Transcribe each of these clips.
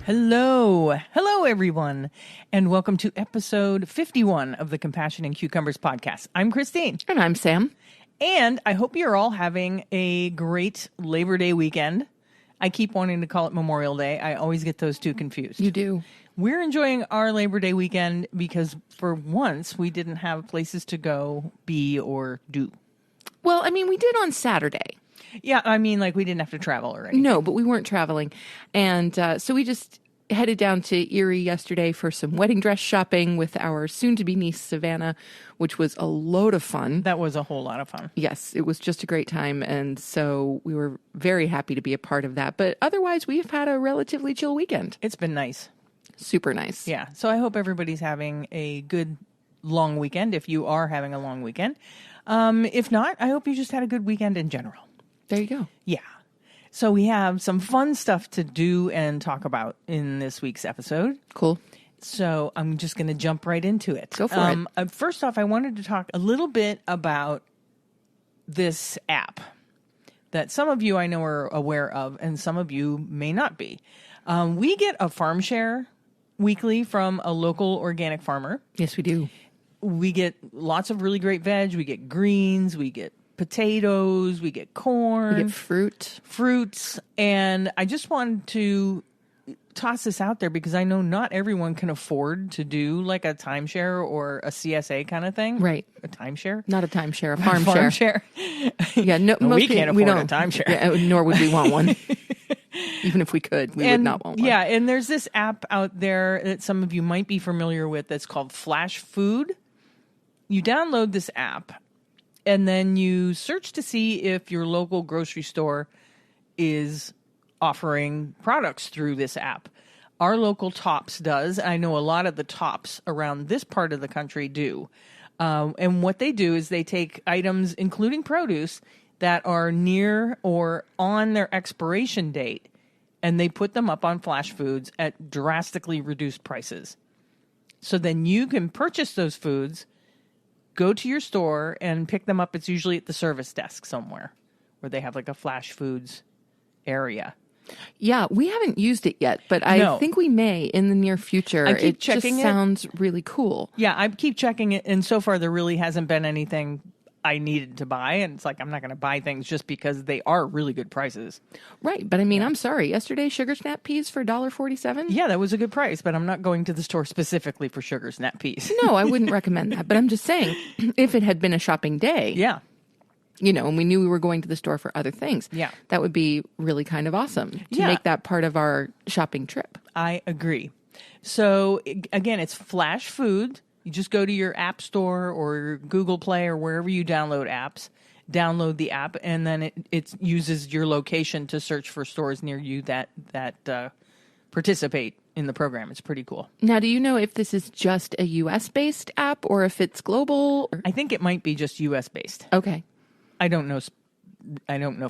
Hello. Hello, everyone. And welcome to episode 51 of the Compassion and Cucumbers podcast. I'm Christine. And I'm Sam. And I hope you're all having a great Labor Day weekend. I keep wanting to call it Memorial Day. I always get those two confused. You do. We're enjoying our Labor Day weekend because for once we didn't have places to go, be, or do. Well, I mean, we did on Saturday. Yeah, I mean, like we didn't have to travel or anything. No, but we weren't traveling. And so we just headed down to Erie yesterday for some wedding dress shopping with our soon-to-be niece, Savannah, which was a load of fun. That was a whole lot of fun. Yes, it was just a great time. And so we were very happy to be a part of that. But otherwise, we've had a relatively chill weekend. It's been nice. Super nice. Yeah. So I hope everybody's having a good long weekend if you are having a long weekend. If not, I hope you just had a good weekend in general. There you go. Yeah. So we have some fun stuff to do and talk about in this week's episode. Cool. So I'm just going to jump right into it. Go for it. First off, I wanted to talk a little bit about this app that some of you I know are aware of and some of you may not be. We get a farm share weekly from a local organic farmer. Yes, we do. We get lots of really great veg. We get greens. We get potatoes. We get corn. We get fruits. And I just wanted to toss this out there because I know not everyone can afford to do like a timeshare or a CSA kind of thing. Right. A timeshare? Not a timeshare, a farm share. Yeah, no, we can't afford a timeshare. Yeah, nor would we want one. Even if we could, we would not want one. Yeah, and there's this app out there that some of you might be familiar with that's called Flash Food. You download this app, and then you search to see if your local grocery store is offering products through this app. Our local Tops does. I know a lot of the Tops around this part of the country do. And what they do is they take items, including produce, that are near or on their expiration date, and they put them up on Flash Foods at drastically reduced prices. So then you can purchase those foods, go to your store and pick them up. It's usually at the service desk somewhere where they have like a Flash Foods area. Yeah, we haven't used it yet, but I think we may in the near future. I keep checking it. Sounds really cool. Yeah, I keep checking it, and so far there really hasn't been anything I needed to buy, and it's like I'm not going to buy things just because they are really good prices. Right, but I mean, I'm sorry. Yesterday, sugar snap peas for $1.47? Yeah, that was a good price, but I'm not going to the store specifically for sugar snap peas. No, I wouldn't recommend that, but I'm just saying, if it had been a shopping day, yeah, you know, and we knew we were going to the store for other things, yeah, that would be really kind of awesome to make that part of our shopping trip. I agree. So, again, it's Flash Food. You just go to your app store or Google Play or wherever you download apps, download the app, and then it uses your location to search for stores near you that participate in the program. It's pretty cool. Now, do you know if this is just a U.S.-based app or if it's global? I think it might be just U.S.-based. Okay. I don't know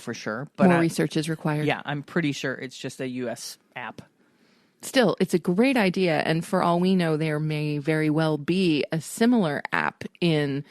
for sure. But more research is required. Yeah, I'm pretty sure it's just a U.S. app. Still, it's a great idea, and for all we know, there may very well be a similar app in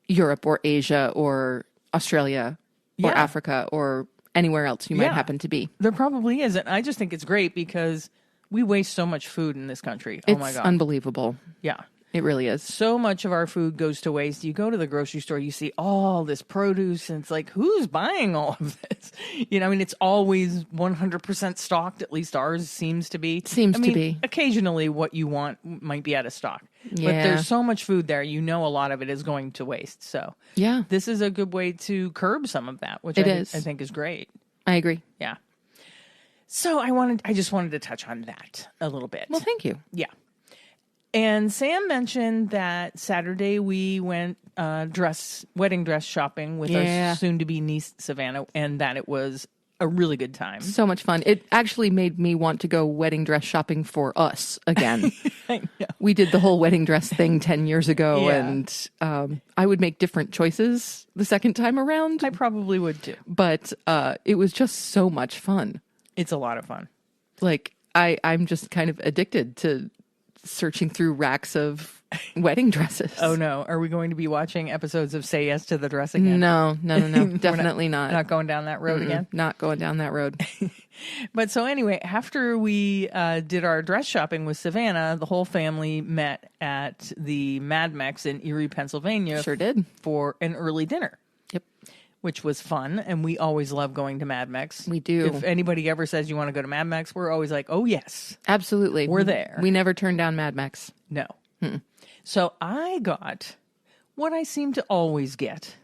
Europe or Asia or Australia or Africa or anywhere else you might happen to be. There probably is, and I just think it's great because we waste so much food in this country. It's my God. Unbelievable. Yeah. It really is. So much of our food goes to waste. You go to the grocery store, you see all this produce, and it's like, who's buying all of this? You know, I mean, it's always 100% stocked. At least ours seems to be. Seems to be. Occasionally what you want might be out of stock. Yeah. But there's so much food there, you know a lot of it is going to waste. So yeah, this is a good way to curb some of that, which I think is great. I agree. Yeah. So I just wanted to touch on that a little bit. Well, thank you. Yeah. And Sam mentioned that Saturday we went wedding dress shopping with our soon-to-be niece, Savannah, and that it was a really good time. So much fun. It actually made me want to go wedding dress shopping for us again. I know. We did the whole wedding dress thing 10 years ago, and I would make different choices the second time around. I probably would too. But it was just so much fun. It's a lot of fun. Like, I'm just kind of addicted to searching through racks of wedding dresses. Oh, no. Are we going to be watching episodes of Say Yes to the Dress again? No. Definitely not. Not going down that road again? Not going down that road. But so anyway, after we did our dress shopping with Savannah, the whole family met at the Mad Mex in Erie, Pennsylvania. Sure did. For an early dinner. Yep. Which was fun, and we always love going to Mad Mex. We do. If anybody ever says you want to go to Mad Mex, we're always like, oh, yes. Absolutely. We're there. We never turn down Mad Mex. No. So I got what I seem to always get.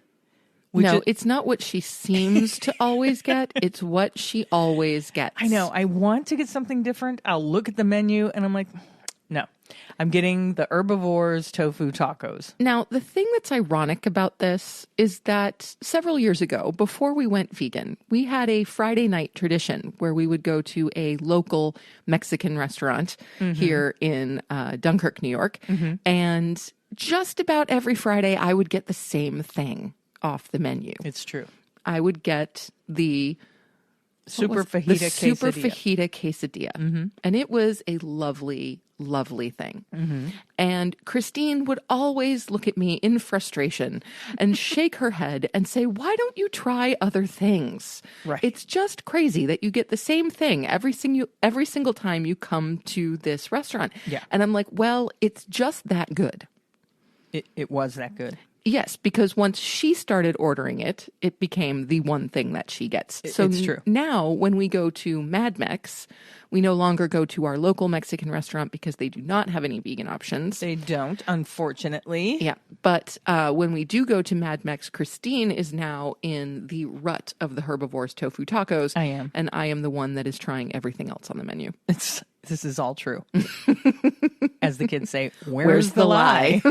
It's not what she seems to always get. It's what she always gets. I know. I want to get something different. I'll look at the menu, and I'm like, no. I'm getting the Herbivores tofu tacos. Now, the thing that's ironic about this is that several years ago, before we went vegan, we had a Friday night tradition where we would go to a local Mexican restaurant here in Dunkirk, New York. And just about every Friday, I would get the same thing off the menu. It's true. I would get the Super fajita quesadilla. And it was a lovely thing. And Christine would always look at me in frustration and shake her head and say, why don't you try other things? Right. It's just crazy that you get the same thing every single time you come to this restaurant. Yeah. And I'm like, well, it's just that good. It was that good. Yes, because once she started ordering it, it became the one thing that she gets. So it's true. Now when we go to Mad Mex, we no longer go to our local Mexican restaurant because they do not have any vegan options. They don't, unfortunately. Yeah, but when we do go to Mad Mex, Christine is now in the rut of the Herbivores tofu tacos. I am. And I am the one that is trying everything else on the menu. This is all true. As the kids say, where's the lie?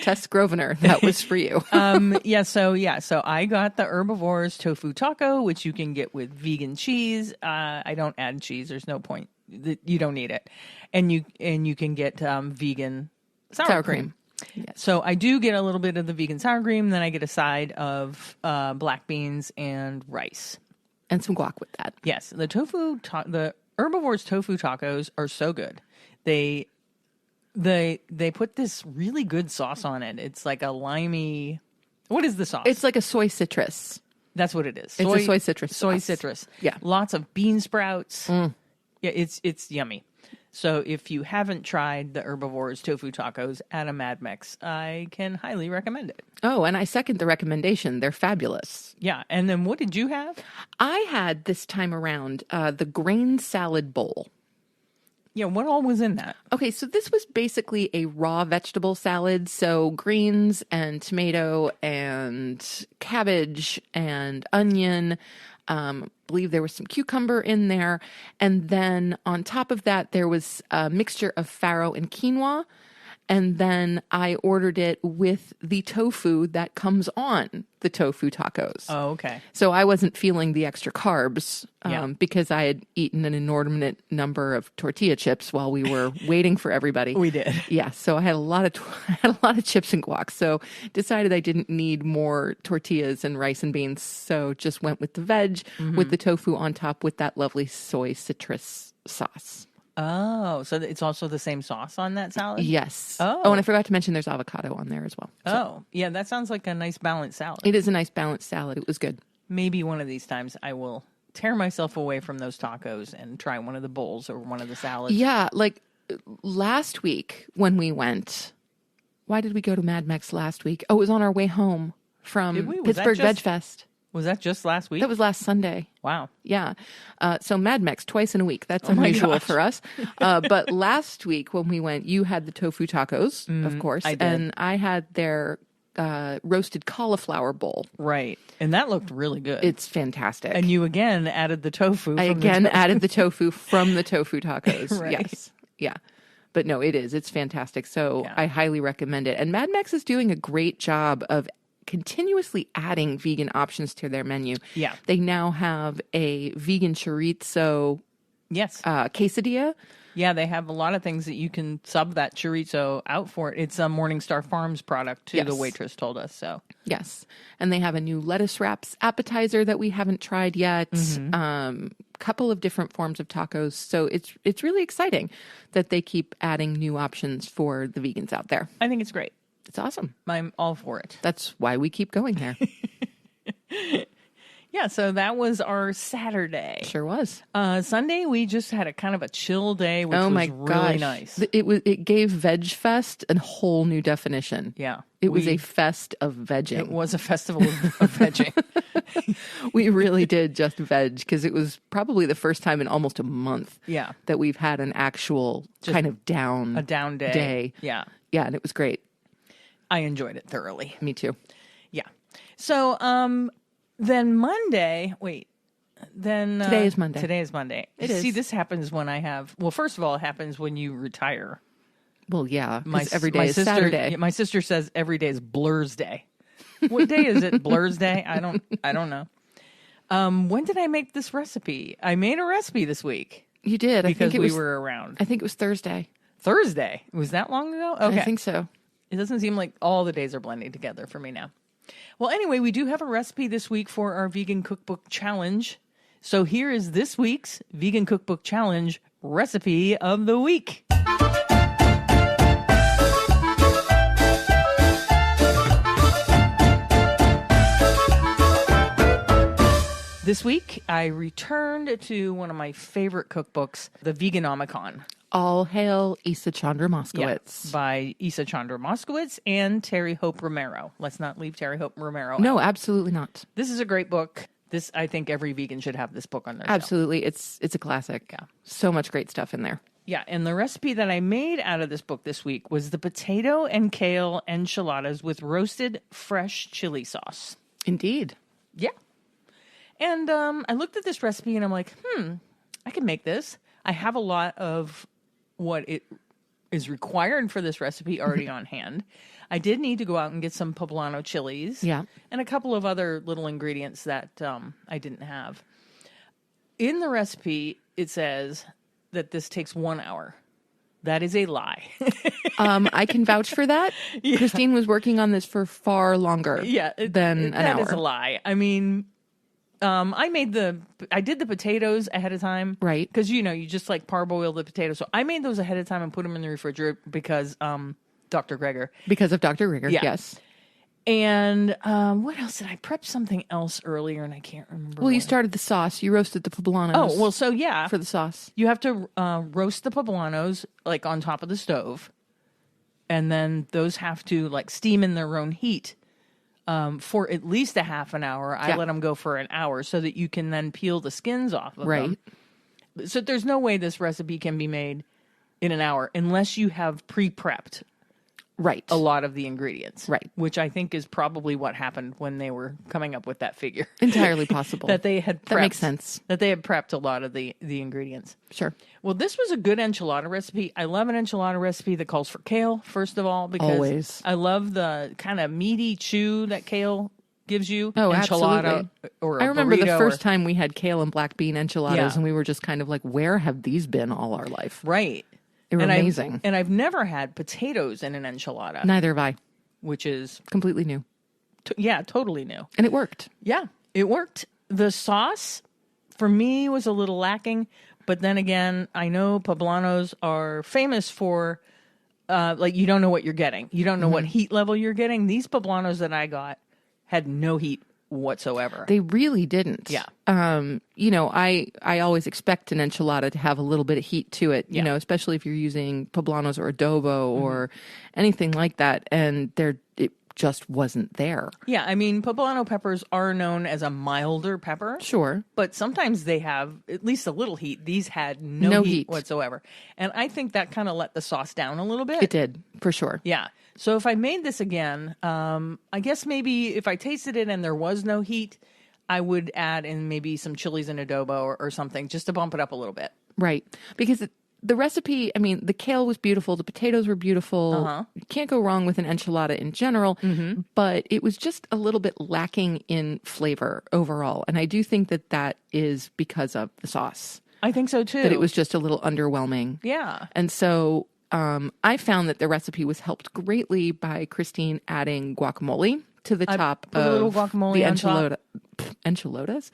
Tess Grosvenor, that was for you. So I got the Herbivores tofu taco, which you can get with vegan cheese. I don't add cheese. There's no point. You don't need it. And you can get vegan sour cream. Yes. So I do get a little bit of the vegan sour cream. Then I get a side of black beans and rice. And some guac with that. Yes. The Herbivores tofu tacos are so good. They put this really good sauce on it. It's like a limey. What is the sauce? It's like a soy citrus. That's what it is. It's a soy citrus. Soy sauce. citrus. Yeah. Lots of bean sprouts. Yeah, it's yummy. So if you haven't tried the Herbivores tofu tacos at a Mad Mex, I can highly recommend it. Oh, and I second the recommendation. They're fabulous. Yeah. And then what did you have? I had this time around the grain salad bowl. Yeah, what all was in that? Okay, so this was basically a raw vegetable salad. So greens and tomato and cabbage and onion. Believe there was some cucumber in there. And then on top of that, there was a mixture of farro and quinoa. And then I ordered it with the tofu that comes on the tofu tacos. Oh, okay. So I wasn't feeling the extra carbs Yeah. because I had eaten an inordinate number of tortilla chips while we were waiting for everybody. We did. Yeah, so I had a lot of chips and guac. So decided I didn't need more tortillas and rice and beans. So just went with the veg with the tofu on top with that lovely soy citrus sauce. Oh, so it's also the same sauce on that salad? Yes. Oh. And I forgot to mention there's avocado on there as well. Oh, yeah, that sounds like a nice balanced salad. It is a nice balanced salad. It was good. Maybe one of these times I will tear myself away from those tacos and try one of the bowls or one of the salads. Yeah, like last week when we went, why did we go to Mad Mex last week? Oh, it was on our way home from Did we? Was that Pittsburgh Veg just- Fest. Was that just last week? That was last Sunday. Wow. Yeah. So Mad Mex twice in a week. That's my unusual gosh. for us. But last week when we went, you had the tofu tacos, of course. I did. And I had their roasted cauliflower bowl. Right. And that looked really good. It's fantastic. And you again added the tofu. I from the again added the tofu from the tofu tacos. Right. Yes. Yeah. But no, it is. It's fantastic. So Yeah. I highly recommend it. And Mad Mex is doing a great job of continuously adding vegan options to their menu. Yeah. They now have a vegan chorizo Yes. quesadilla Yeah, they have a lot of things that you can sub that chorizo out for. It's a Morningstar Farms product, too, the waitress told us. So Yes. And they have a new lettuce wraps appetizer that we haven't tried yet. Couple of different forms of tacos. So it's really exciting that they keep adding new options for the vegans out there. I think it's great. It's awesome. I'm all for it. That's why we keep going there. Yeah, so that was our Saturday. Sure was. Sunday, we just had a kind of a chill day, which was really nice. It gave Veg Fest a whole new definition. Yeah. It was a fest of vegging. It was a festival of vegging. We really did just veg because it was probably the first time in almost a month that we've had an actual kind of down day. Yeah. Yeah, and it was great. I enjoyed it thoroughly. Me too. Yeah. So then Monday, today is Monday. Today is Monday. It is. See, this happens when first of all, it happens when you retire. Well, yeah, every day is sister, Saturday. My sister says every day is Blur's Day. What day is it? Blur's Day? I don't know. When did I make this recipe? I made a recipe this week. You did. Because we were around. I think it was Thursday. Thursday? Was that long ago? Okay. I think so. It doesn't seem like all the days are blending together for me now. Well, anyway, we do have a recipe this week for our Vegan Cookbook Challenge. So here is this week's Vegan Cookbook Challenge recipe of the week. This week, I returned to one of my favorite cookbooks, the Veganomicon. All hail Chandra Moskowitz. By Chandra Moskowitz and Terry Hope Romero. Let's not leave Terry Hope Romero out. No, absolutely not. This is a great book. I think every vegan should have this book on their Absolutely. Shelf. It's a classic. Yeah. So much great stuff in there. Yeah, and the recipe that I made out of this book this week was the potato and kale enchiladas with roasted fresh chili sauce. Indeed. Yeah. And I looked at this recipe and I'm like, I can make this. I have a lot of what it is required for this recipe already on hand. I did need to go out and get some poblano chilies. Yeah. And a couple of other little ingredients that I didn't have. In the recipe, it says that this takes 1 hour. That is a lie. I can vouch for that. Yeah. Christine was working on this for far longer than an hour. That is a lie. I mean, I did the potatoes ahead of time. Right. Because, you just like parboil the potatoes. So I made those ahead of time and put them in the refrigerator because Dr. Greger. Because of Dr. Greger, yes. And what else did I prep? Something else earlier and I can't remember. Well, you started the sauce. You roasted the poblanos. Oh, well, so yeah. For the sauce. You have to roast the poblanos like on top of the stove. And then those have to like steam in their own heat. For at least a half an hour. I let them go for an hour so that you can then peel the skins off of them. So there's no way this recipe can be made in an hour unless you have pre-prepped a lot of the ingredients. Right. Which I think is probably what happened when they were coming up with that figure. Entirely possible. That they had prepped. That makes sense. That they had prepped a lot of the ingredients. Sure. Well, this was a good enchilada recipe. I love an enchilada recipe that calls for kale, first of all, because I love the kind of meaty chew that kale gives you. Oh, enchilada absolutely. Or a I remember the burrito first time we had kale and black bean enchiladas, and we were just kind of like, where have these been all our life? Right. They were amazing. And I've never had potatoes in an enchilada. Neither have I. Which is completely new. Totally new. And it worked. Yeah, it worked. The sauce, for me, was a little lacking. But then again, I know poblanos are famous for, you don't know what you're getting. You don't know what heat level you're getting. These poblanos that I got had no heat whatsoever. They really didn't. Yeah. I always expect an enchilada to have a little bit of heat to it, you know, especially if you're using poblanos or adobo or anything like that. And it just wasn't there. Yeah, I mean, poblano peppers are known as a milder pepper. Sure. But sometimes they have at least a little heat. These had no heat whatsoever. And I think that kind of let the sauce down a little bit. It did, for sure. Yeah. So if I made this again, I guess maybe if I tasted it and there was no heat, I would add in maybe some chilies and adobo or something just to bump it up a little bit. Right. Because the recipe, I mean, the kale was beautiful. The potatoes were beautiful. You can't go wrong with an enchilada in general, but it was just a little bit lacking in flavor overall. And I do think that is because of the sauce. I think so too. That it was just a little underwhelming. Yeah. And so I found that the recipe was helped greatly by Christine adding guacamole to the top put of a little guacamole the on top. enchiladas.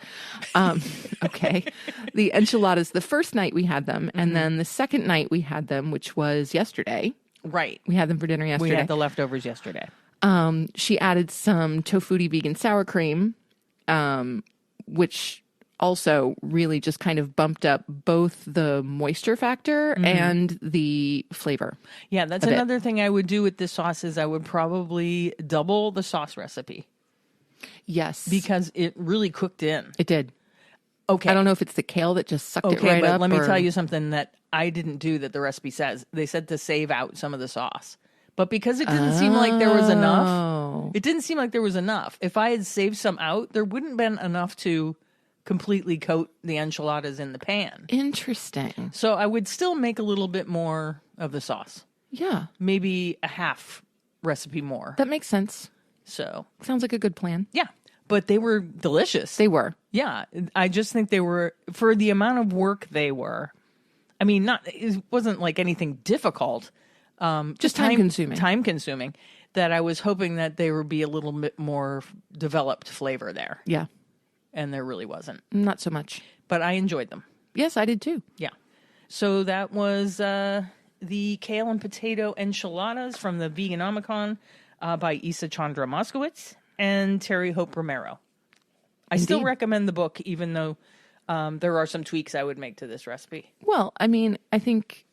Okay. The enchiladas, the first night we had them, and then the second night we had them, which was yesterday. Right. We had them for dinner yesterday. We had the leftovers yesterday. She added some tofutti vegan sour cream, which also really just kind of bumped up both the moisture factor and the flavor. Yeah, that's another thing I would do with this sauce is I would probably double the sauce recipe. Yes. Because it really cooked in. It did. Okay. I don't know if it's the kale that just sucked it right but up. Let me tell you something that I didn't do that the recipe says. They said to save out some of the sauce. But because it didn't seem like there was enough, If I had saved some out, there wouldn't have been enough to completely coat the enchiladas in the pan. Interesting. So I would still make a little bit more of the sauce. Yeah. Maybe a half recipe more. That makes sense. So sounds like a good plan. Yeah. But they were delicious. They were. Yeah. I just think they were, for the amount of work they were, I mean, it wasn't like anything difficult. Just time consuming. Time consuming. That I was hoping that there would be a little bit more developed flavor there. Yeah. And there really wasn't. Not so much. But I enjoyed them. Yes, I did too. Yeah. So that was the kale and potato enchiladas from the Veganomicon by Chandra Moskowitz and Terry Hope Romero. I still recommend the book, even though there are some tweaks I would make to this recipe. Well, I mean, I think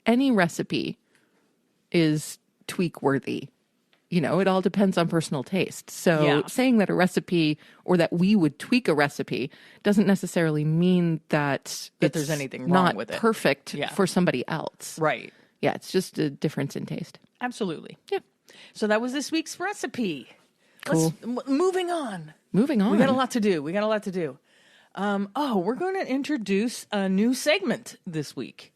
any recipe is tweak worthy. You know, it all depends on personal taste. So saying that a recipe or that we would tweak a recipe doesn't necessarily mean that there's anything wrong with it. Not perfect for somebody else. Right. Yeah, it's just a difference in taste. Absolutely. Yeah. So that was this week's recipe. Cool. Moving on. We got a lot to do. We're going to introduce a new segment this week.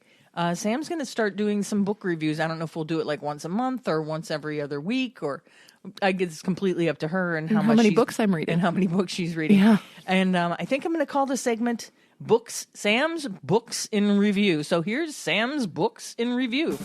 Sam's going to start doing some book reviews. I don't know if we'll do it like once a month or once every other week, or I guess it's completely up to her and how many books I'm reading and how many books she's reading. Yeah. And I think I'm going to call the segment Sam's Books in Review. So here's Sam's Books in Review.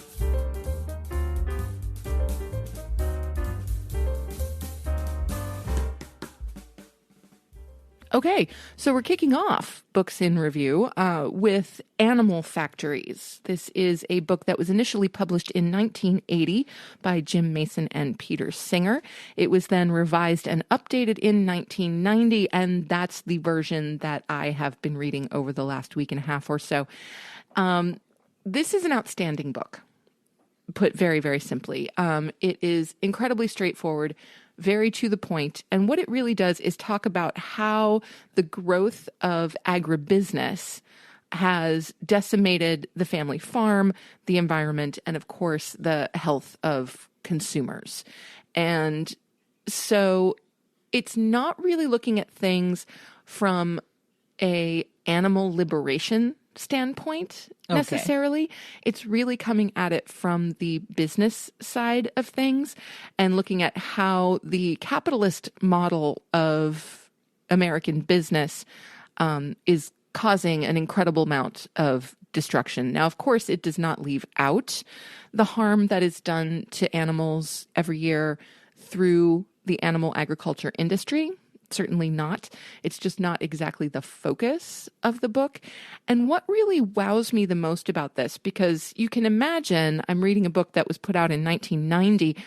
Okay, so we're kicking off Books in Review with Animal Factories. This is a book that was initially published in 1980 by Jim Mason and Peter Singer. It was then revised and updated in 1990, and that's the version that I have been reading over the last week and a half or so. This is an outstanding book, put very, very simply. It is incredibly straightforward, very to the point. And what it really does is talk about how the growth of agribusiness has decimated the family farm, the environment, and of course, the health of consumers. And so it's not really looking at things from a animal liberation standpoint necessarily. It's really coming at it from the business side of things and looking at how the capitalist model of American business is causing an incredible amount of destruction. Now, of course, it does not leave out the harm that is done to animals every year through the animal agriculture industry. Certainly not. It's just not exactly the focus of the book. And what really wows me the most about this, because you can imagine I'm reading a book that was put out in 1990.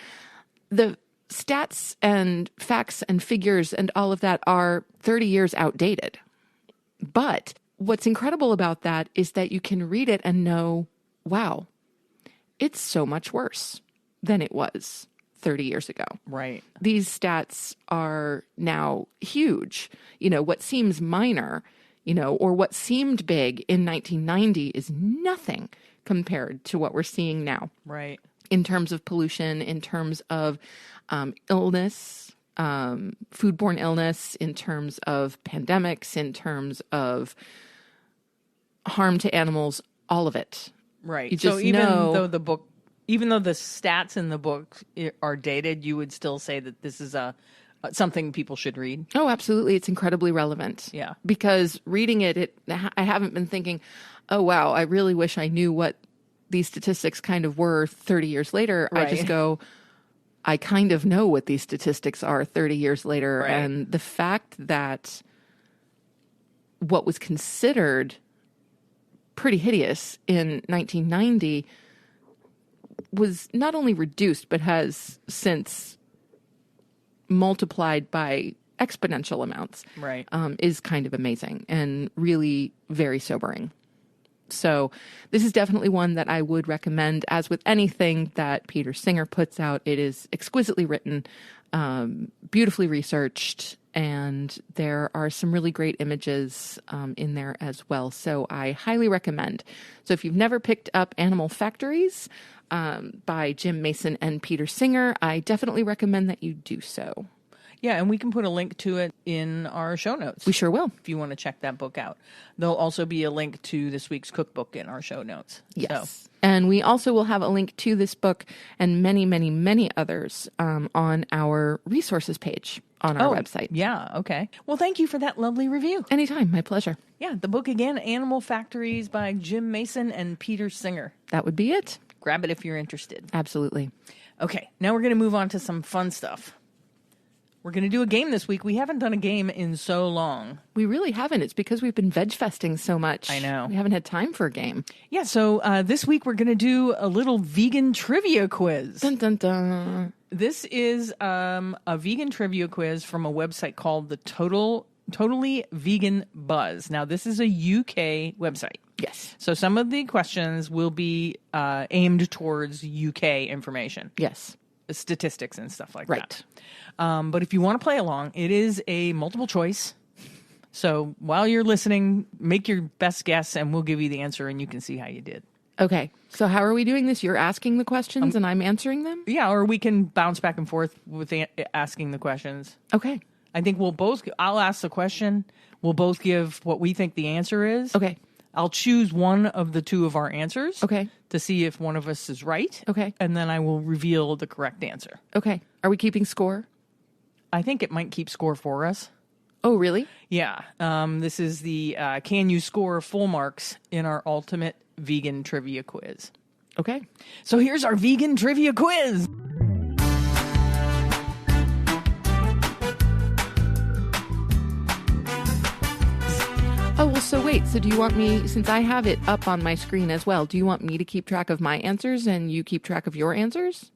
The stats and facts and figures and all of that are 30 years outdated. But what's incredible about that is that you can read it and know, wow, it's so much worse than it was 30 years ago. Right. These stats are now huge. You know, what seems minor, or what seemed big in 1990 is nothing compared to what we're seeing now. Right. In terms of pollution, in terms of illness, foodborne illness, in terms of pandemics, in terms of harm to animals, all of it. Right. You just so even know, though the stats in the book are dated, you would still say that this is a something people should read. Oh, absolutely. It's incredibly relevant. Yeah. Because reading it, I haven't been thinking, oh, wow, I really wish I knew what these statistics kind of were 30 years later. Right. I just go, I kind of know what these statistics are 30 years later. Right. And the fact that what was considered pretty hideous in 1990 was not only reduced, but has since multiplied by exponential amounts, Right. is kind of amazing and really very sobering. So this is definitely one that I would recommend. As with anything that Peter Singer puts out, it is exquisitely written, beautifully researched, and there are some really great images in there as well. So I highly recommend. So if you've never picked up Animal Factories by Jim Mason and Peter Singer, I definitely recommend that you do so. Yeah, and we can put a link to it in our show notes. We sure will. If you want to check that book out. There'll also be a link to this week's cookbook in our show notes. Yes. So. And we also will have a link to this book and many, many, many others on our resources page on our website. Yeah, okay. Well, thank you for that lovely review. Anytime. My pleasure. Yeah, the book again, Animal Factories by Jim Mason and Peter Singer. That would be it. Grab it if you're interested. Absolutely. Okay, now we're going to move on to some fun stuff. We're going to do a game this week. We haven't done a game in so long. We really haven't. It's because we've been veg-festing so much. I know. We haven't had time for a game. Yeah, so this week we're going to do a little vegan trivia quiz. Dun, dun, dun. This is a vegan trivia quiz from a website called the Totally Vegan Buzz. Now, this is a UK website. Yes. So some of the questions will be aimed towards UK information. Yes. Statistics and stuff like Right. that. But if you want to play along, it is a multiple choice. So while you're listening, make your best guess and we'll give you the answer and you can see how you did. Okay. So how are we doing this? You're asking the questions and I'm answering them? Yeah, or we can bounce back and forth with asking the questions. Okay. I think I'll ask the question. We'll both give what we think the answer is. Okay. I'll choose one of the two of our answers. Okay. To see if one of us is right. Okay. And then I will reveal the correct answer. Okay. Are we keeping score? I think it might keep score for us. Oh, really? Yeah. This is the Can You Score Full Marks in our Ultimate Vegan Trivia Quiz. Okay. So here's our vegan trivia quiz. Oh, well, so wait. So do you want me, since I have it up on my screen as well, do you want me to keep track of my answers and you keep track of your answers?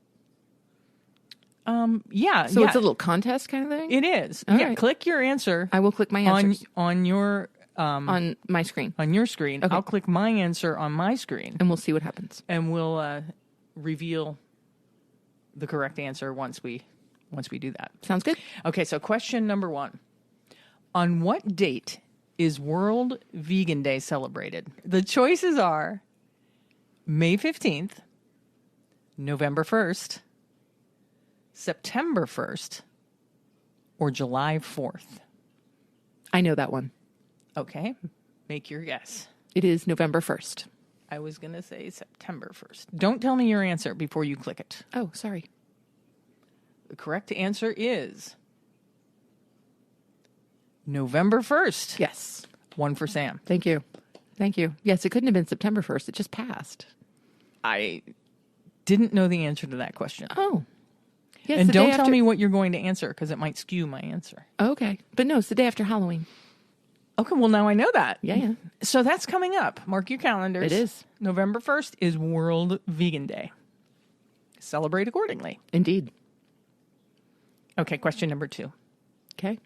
Yeah. So it's a little contest kind of thing? It is. All yeah. right. Click your answer. I will click my answers on your on my screen. On your screen. Okay. I'll click my answer on my screen. And we'll see what happens. And we'll reveal the correct answer once we do that. Sounds good. Okay, so question number 1. On what date is World Vegan Day celebrated? The choices are May 15th, November 1st, September 1st, or July 4th. I know that one. Okay, make your guess. It is November 1st. I was going to say September 1st. Don't tell me your answer before you click it. Oh, sorry. The correct answer is November 1st. Yes. 1 for Sam. Thank you. Thank you. Yes, it couldn't have been September 1st. It just passed. I didn't know the answer to that question. Oh. Yes, and the don't day tell after... me what you're going to answer because it might skew my answer. Okay. But no, it's the day after Halloween. Okay, well, now I know that. Yeah. So that's coming up. Mark your calendars. It is. November 1st is World Vegan Day. Celebrate accordingly. Indeed. Okay, question number 2. Okay.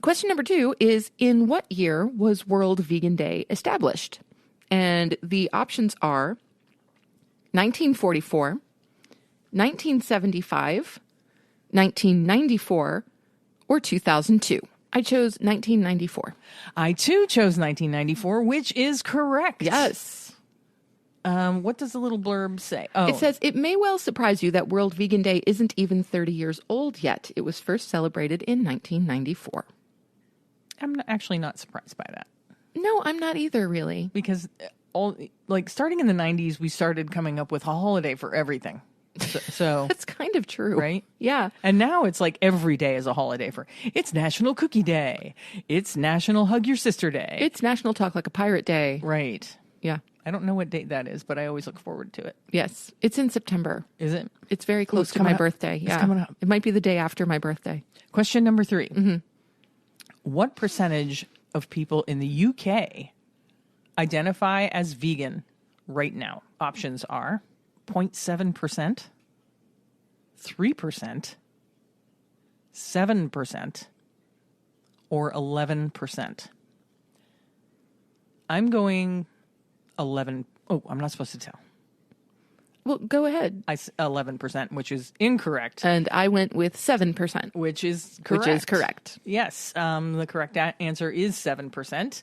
Question number 2 is, in what year was World Vegan Day established? And the options are 1944, 1975, 1994, or 2002. I chose 1994. I, too, chose 1994, which is correct. Yes. What does the little blurb say? Oh, It says, it may well surprise you that World Vegan Day isn't even 30 years old yet. It was first celebrated in 1994. I'm actually not surprised by that. No, I'm not either, really. Because starting in the 90s, we started coming up with a holiday for everything. So That's kind of true. right? Yeah. And now it's like every day is a holiday for it's National Cookie Day. It's National Hug Your Sister Day. It's National Talk Like a Pirate Day. Right. Yeah. I don't know what date that is, but I always look forward to it. Yes. It's in September. Is it? It's very close to my birthday. Yeah. It's coming up. It might be the day after my birthday. Question number 3. What percentage of people in the UK identify as vegan right now? Options are 0.7%, 3%, 7%, or 11%. I'm going 11. Oh, I'm not supposed to tell. Well, go ahead. 11%, which is incorrect. And I went with 7%. Which is correct. Which is correct. Yes. The correct answer is 7%.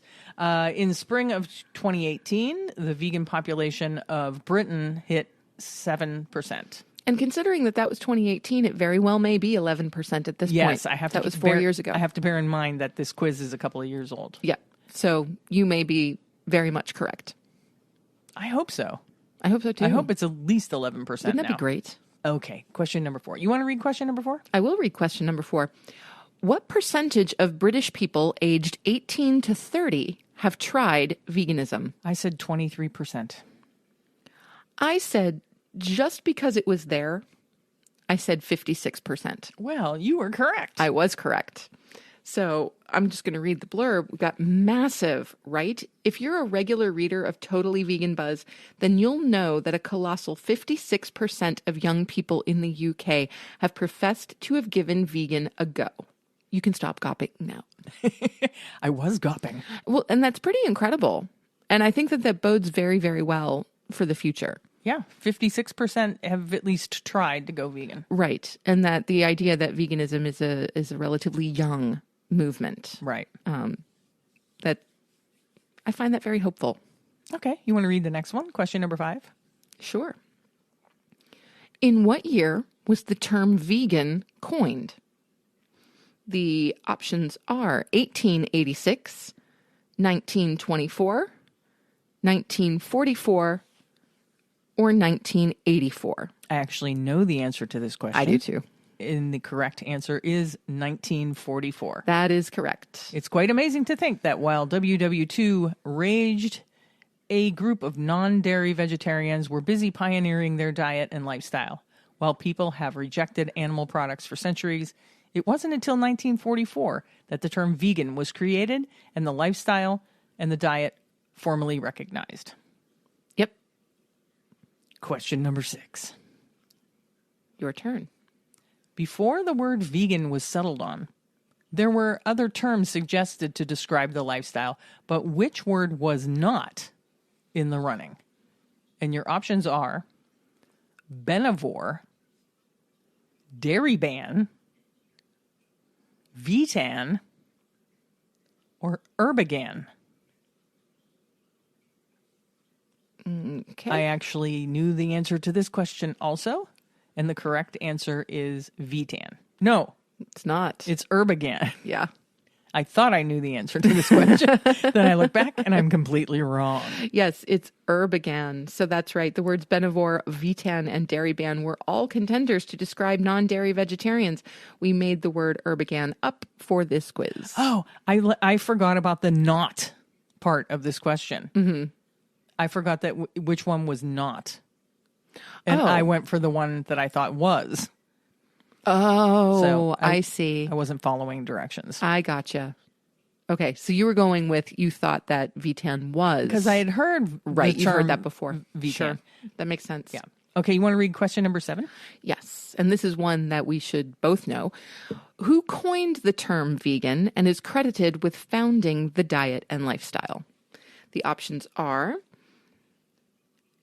In spring of 2018, the vegan population of Britain hit 7%. And considering that was 2018, it very well may be 11% at this point. Yes, I have to. That was 4 years ago. I have to bear in mind that this quiz is a couple of years old. Yeah. So you may be very much correct. I hope so. I hope so too. I hope it's at least 11% Wouldn't that now. be great? Okay. Question number 4. You want to read question number 4? I will read question number 4. What percentage of British people aged 18 to 30 have tried veganism? I said 23%. I said, just because it was there, I said 56%. Well, you were correct. I was correct. So I'm just going to read the blurb. We got massive, right? If you're a regular reader of Totally Vegan Buzz, then you'll know that a colossal 56% of young people in the UK have professed to have given vegan a go. You can stop gawping now. I was gawping. Well, and that's pretty incredible. And I think that bodes very, very well for the future. Yeah, 56% have at least tried to go vegan. Right. And that the idea that veganism is a relatively young movement. Right. That I find that very hopeful. Okay. You want to read the next one? Question number 5. Sure. In what year was the term vegan coined? The options are 1886, 1924, 1944, or 1984. I actually know the answer to this question. I do too. And the correct answer is 1944. That is correct. It's quite amazing to think that while WW2 raged, a group of non-dairy vegetarians were busy pioneering their diet and lifestyle. While people have rejected animal products for centuries, it wasn't until 1944 that the term vegan was created and the lifestyle and the diet formally recognized. Yep. Question number 6. Your turn. Before the word vegan was settled on, there were other terms suggested to describe the lifestyle, but which word was not in the running? And your options are benivore, dairy ban, vegan, or herbigan. Okay. I actually knew the answer to this question also, and the correct answer is vegan. No, It's not. it's herbigan. Yeah. I thought I knew the answer to this question. Then I look back and I'm completely wrong. Yes, it's herbigan. So that's right. The words benivore, vegan, and dairy ban were all contenders to describe non-dairy vegetarians. We made the word herbigan up for this quiz. Oh, I forgot about the not part of this question. Mm-hmm. I forgot that which one was not. And I went for the one that I thought was. Oh, So I see. I wasn't following directions. I gotcha. Okay, so you were going with, you thought that V10 was. Because I had heard Right, the you've heard term that before. vegan. Sure, that makes sense. Yeah. Okay, you want to read question number 7? Yes, and this is one that we should both know. Who coined the term vegan and is credited with founding the diet and lifestyle? The options are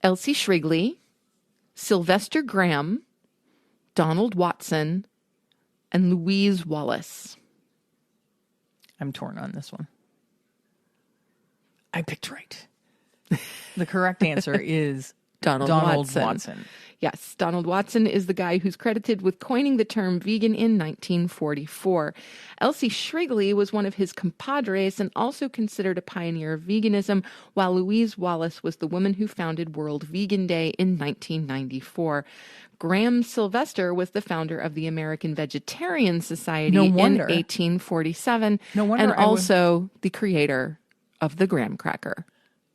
Elsie Shrigley, Sylvester Graham, Donald Watson, and Louise Wallace. I'm torn on this one. I picked right. The correct answer is Donald Watson. Yes, Donald Watson is the guy who's credited with coining the term vegan in 1944. Elsie Shrigley was one of his compadres and also considered a pioneer of veganism, while Louise Wallace was the woman who founded World Vegan Day in 1994. Graham Sylvester was the founder of the American Vegetarian Society in 1847, and also the creator of the graham cracker.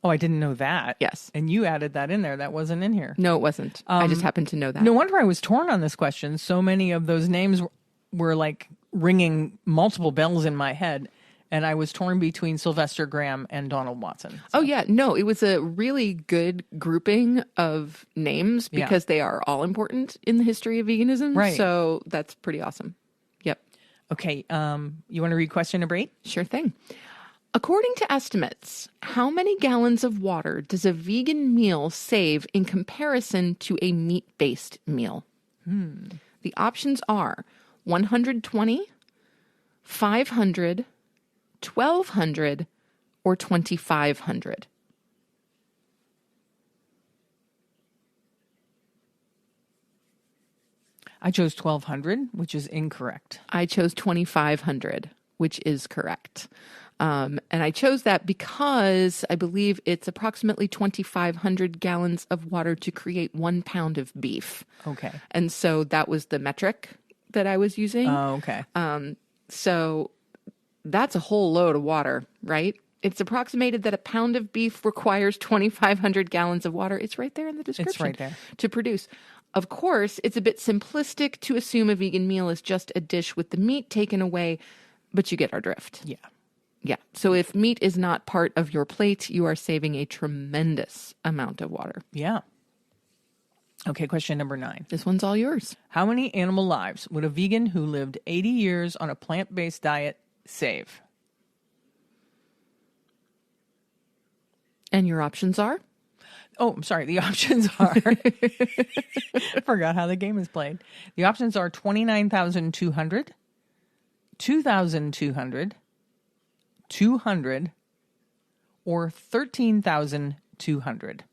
Oh, I didn't know that. Yes. And you added that in there. That wasn't in here. No, it wasn't. I just happened to know that. No wonder I was torn on this question. So many of those names were like ringing multiple bells in my head. And I was torn between Sylvester Graham and Donald Watson. So. Oh, yeah. No, it was a really good grouping of names because they are all important in the history of veganism. Right. So that's pretty awesome. Yep. Okay. You want to read question number 8? Sure thing. According to estimates, how many gallons of water does a vegan meal save in comparison to a meat-based meal? The options are 120, 500, 1,200, or 2,500. I chose 1,200, which is incorrect. I chose 2,500, which is correct. And I chose that because I believe it's approximately 2,500 gallons of water to create 1 pound of beef. Okay. And so that was the metric that I was using. Oh, okay. So that's a whole load of water, right? It's approximated that a pound of beef requires 2,500 gallons of water. It's right there in the description. It's right there. To produce. Of course, it's a bit simplistic to assume a vegan meal is just a dish with the meat taken away, but you get our drift. Yeah. Yeah. So if meat is not part of your plate, you are saving a tremendous amount of water. Yeah. Okay, question number 9. This one's all yours. How many animal lives would a vegan who lived 80 years on a plant-based diet save? And your options are? Oh, I'm sorry. The options are... I forgot how the game is played. The options are 29,200, 2,200, 200, or 13,200.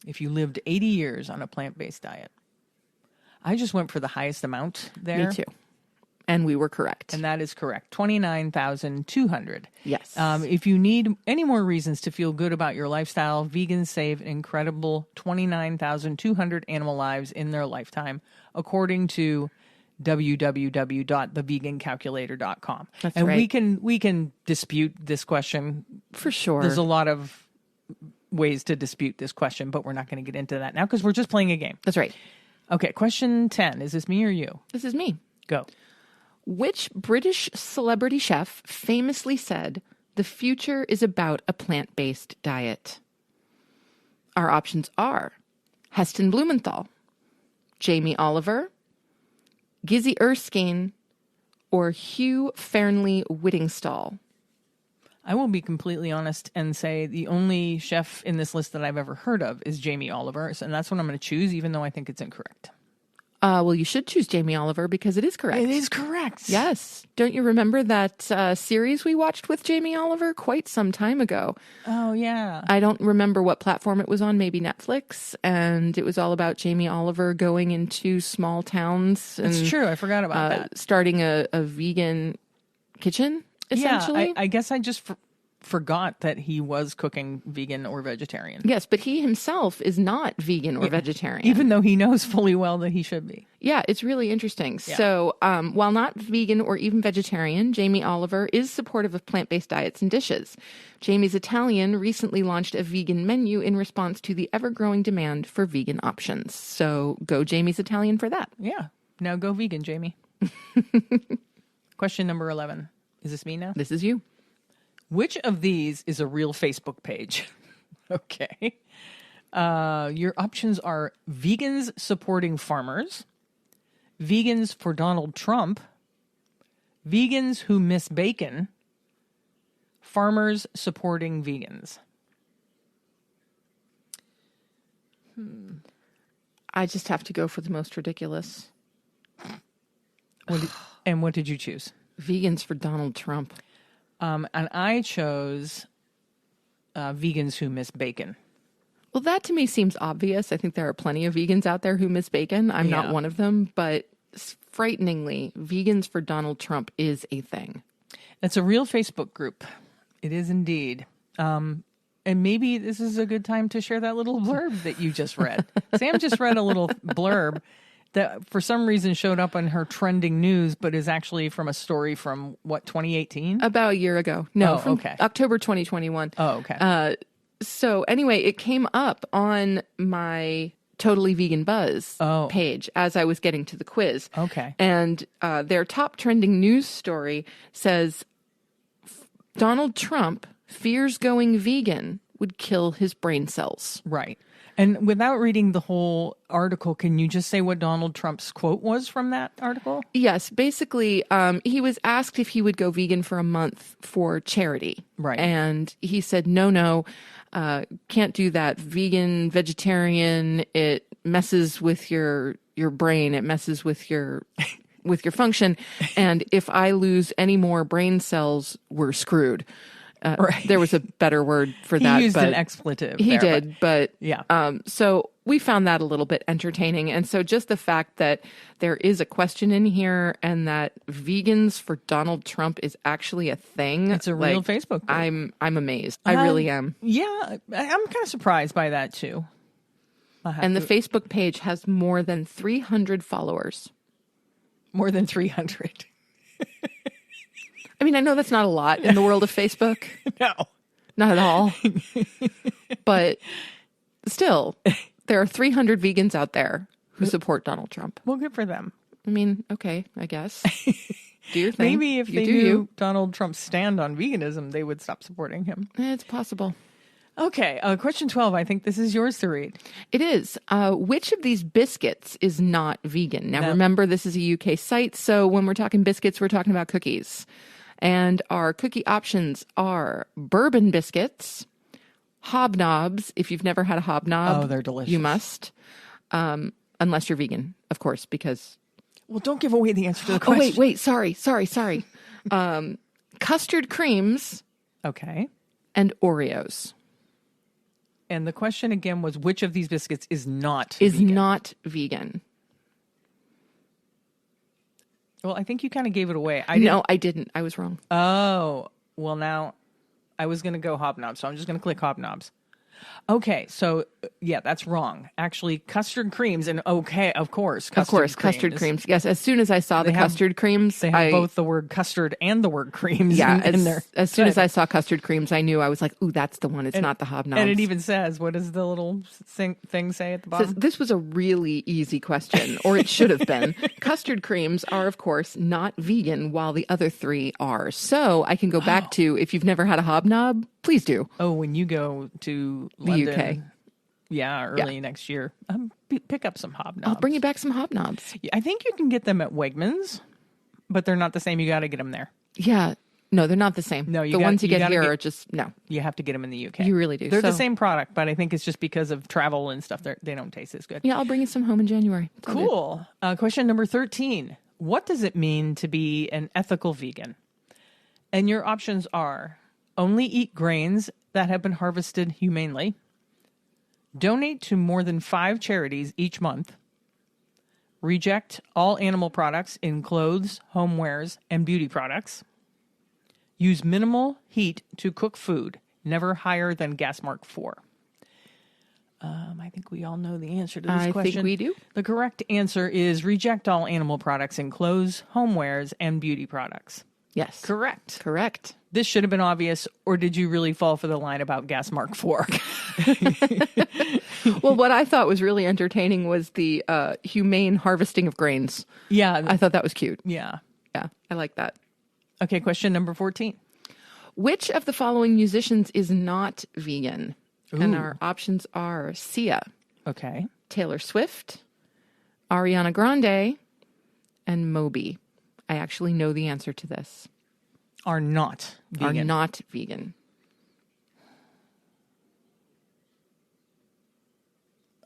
If you lived 80 years on a plant-based diet. I just went for the highest amount there. Me too. And we were correct. And that is correct. 29,200. Yes. If you need any more reasons to feel good about your lifestyle, vegans save an incredible 29,200 animal lives in their lifetime, according to www.thevegancalculator.com. That's and right. we can dispute this question. For sure. There's a lot of ways to dispute this question, but we're not going to get into that now because we're just playing a game. That's right. Okay, question 10. Is this me or you? This is me. Go. Which British celebrity chef famously said, "The future is about a plant-based diet"? Our options are Heston Blumenthal, Jamie Oliver, Gizzy Erskine, or Hugh Fearnley Whittingstall. I will be completely honest and say the only chef in this list that I've ever heard of is Jamie Oliver, and that's what I'm going to choose, even though I think it's incorrect. Well, you should choose Jamie Oliver because it is correct. It is correct. Yes. Don't you remember that series we watched with Jamie Oliver quite some time ago? Oh, yeah. I don't remember what platform it was on, maybe Netflix, and it was all about Jamie Oliver going into small towns. And, It's true. I forgot about that. Starting a vegan kitchen, essentially. Yeah, I guess I just forgot that he was cooking vegan or vegetarian. Yes, but he himself is not vegan or vegetarian. Even though he knows fully well that he should be. Yeah, it's really interesting. Yeah. So while not vegan or even vegetarian, Jamie Oliver is supportive of plant-based diets and dishes. Jamie's Italian recently launched a vegan menu in response to the ever-growing demand for vegan options. So go Jamie's Italian for that. Yeah. Now go vegan, Jamie. Question number 11. Is this me now? This is you. Which of these is a real Facebook page? Okay. Your options are vegans supporting farmers, vegans for Donald Trump, vegans who miss bacon, farmers supporting vegans. I just have to go for the most ridiculous. What did you choose? Vegans for Donald Trump. And I chose vegans who miss bacon. Well, that to me seems obvious. I think there are plenty of vegans out there who miss bacon. I'm not one of them, but frighteningly, Vegans for Donald Trump is a thing. It's a real Facebook group. It is indeed. And maybe this is a good time to share that little blurb that you just read. Sam just read a little blurb that for some reason showed up on her trending news, but is actually from a story from, 2018? About a year ago. No, from October 2021. Oh, okay. So anyway, it came up on my Totally Vegan Buzz page as I was getting to the quiz. Okay. And their top trending news story says, Donald Trump fears going vegan would kill his brain cells. Right. And without reading the whole article, can you just say what Donald Trump's quote was from that article? Yes. Basically, he was asked if he would go vegan for a month for charity. Right. And he said, no, can't do that. Vegan, vegetarian, it messes with your brain. It messes with your function. And if I lose any more brain cells, we're screwed. Right. There was a better word for that. He used an expletive. He did, but yeah. So we found that a little bit entertaining. And so just the fact that there is a question in here and that Vegans for Donald Trump is actually a thing. It's a real Facebook group. I'm amazed. I really am. Yeah, I'm kind of surprised by that too. And the Facebook page has more than 300 followers. More than 300. I mean, I know that's not a lot in the world of Facebook. No. Not at all. But still, there are 300 vegans out there who support Donald Trump. Well, good for them. I mean, okay, I guess. Do your thing. Maybe if they knew Donald Trump's stand on veganism, they would stop supporting him. It's possible. Okay, question 12. I think this is yours to read. It is. Which of these biscuits is not vegan? Now, remember, this is a UK site, so when we're talking biscuits, we're talking about cookies. And our cookie options are bourbon biscuits, hobnobs. If you've never had a hobnob, they're delicious. You must, unless you're vegan, of course, because... Well, don't give away the answer to the question. Oh, wait. Sorry. Custard creams. Okay. And Oreos. And the question again was, which of these biscuits is not vegan? Well, I think you kind of gave it away. No, I didn't. I was wrong. Oh, well, now I was going to go hobnobs, so I'm just going to click hobnobs. Okay, so yeah, that's wrong. Actually, custard creams and of course, custard creams. Yes, as soon as I saw custard creams, they have both the word custard and the word creams. Yeah, in there. As soon as I saw custard creams, I knew. I was like, "Ooh, that's the one. It's not the hobnobs." And it even says, "What does the little thing say at the bottom?" It says, this was a really easy question, or it should have been. Custard creams are, of course, not vegan, while the other three are. So I can go back to, if you've never had a hobnob, please do. Oh, when you go to the London, UK. Yeah, early next year. Pick up some hobnobs. I'll bring you back some hobnobs. I think you can get them at Wegmans, but they're not the same. You got to get them there. Yeah. No, they're not the same. No, the ones you get here are just, no. You have to get them in the UK. You really do. They're the same product, but I think it's just because of travel and stuff. They don't taste as good. Yeah, I'll bring you some home in January. Cool. Question number 13. What does it mean to be an ethical vegan? And your options are only eat grains that have been harvested humanely, donate to more than 5 charities each month, reject all animal products in clothes, homewares, and beauty products, use minimal heat to cook food, never higher than gas mark 4. I think we all know the answer to this question. I think we do. The correct answer is reject all animal products in clothes, homewares, and beauty products. Yes. Correct. This should have been obvious, or did you really fall for the line about gas mark 4? Well, what I thought was really entertaining was the humane harvesting of grains. Yeah. I thought that was cute. Yeah. Yeah, I like that. Okay, question number 14. Which of the following musicians is not vegan? Ooh. And our options are Sia. Okay. Taylor Swift, Ariana Grande, and Moby. I actually know the answer to this. Are not vegan. Are not vegan.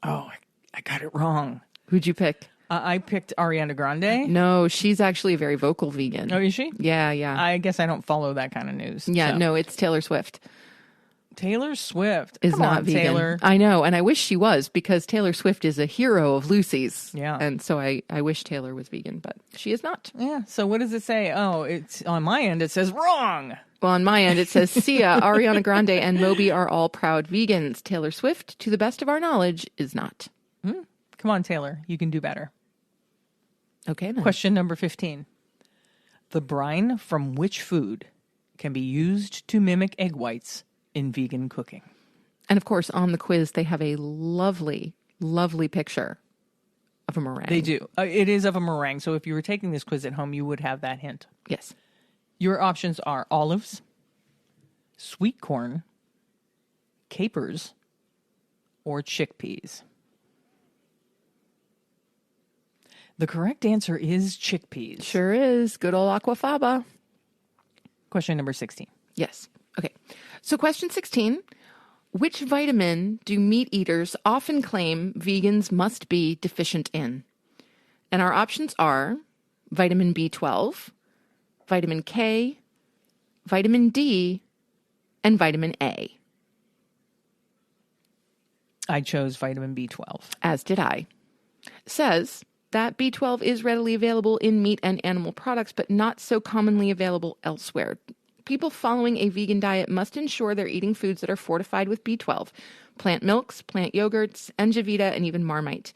Oh, I got it wrong. Who'd you pick? I picked Ariana Grande. No, she's actually a very vocal vegan. Oh, is she? Yeah. I guess I don't follow that kind of news. Yeah, so. No, it's Taylor Swift. Taylor Swift is Come not on, vegan. Taylor. I know, and I wish she was, because Taylor Swift is a hero of Lucy's. Yeah. And so I wish Taylor was vegan, but she is not. Yeah. So what does it say? Oh, it's on my end. It says wrong. Well, on my end, it says Sia, Ariana Grande, and Moby are all proud vegans. Taylor Swift, to the best of our knowledge, is not. Come on, Taylor. You can do better. Okay, then. Question number 15. The brine from which food can be used to mimic egg whites in vegan cooking? And of course, on the quiz, they have a lovely, lovely picture of a meringue. They do. It is of a meringue. So if you were taking this quiz at home, you would have that hint. Yes. Your options are olives, sweet corn, capers, or chickpeas. The correct answer is chickpeas. Sure is. Good old aquafaba. Question number 16. Yes. Okay. So question 16. Which vitamin do meat eaters often claim vegans must be deficient in? And our options are vitamin B12, vitamin K, vitamin D, and vitamin A. I chose vitamin B12. As did I. Says that B12 is readily available in meat and animal products, but not so commonly available elsewhere. People following a vegan diet must ensure they're eating foods that are fortified with B12, plant milks, plant yogurts, Engevita, and even Marmite.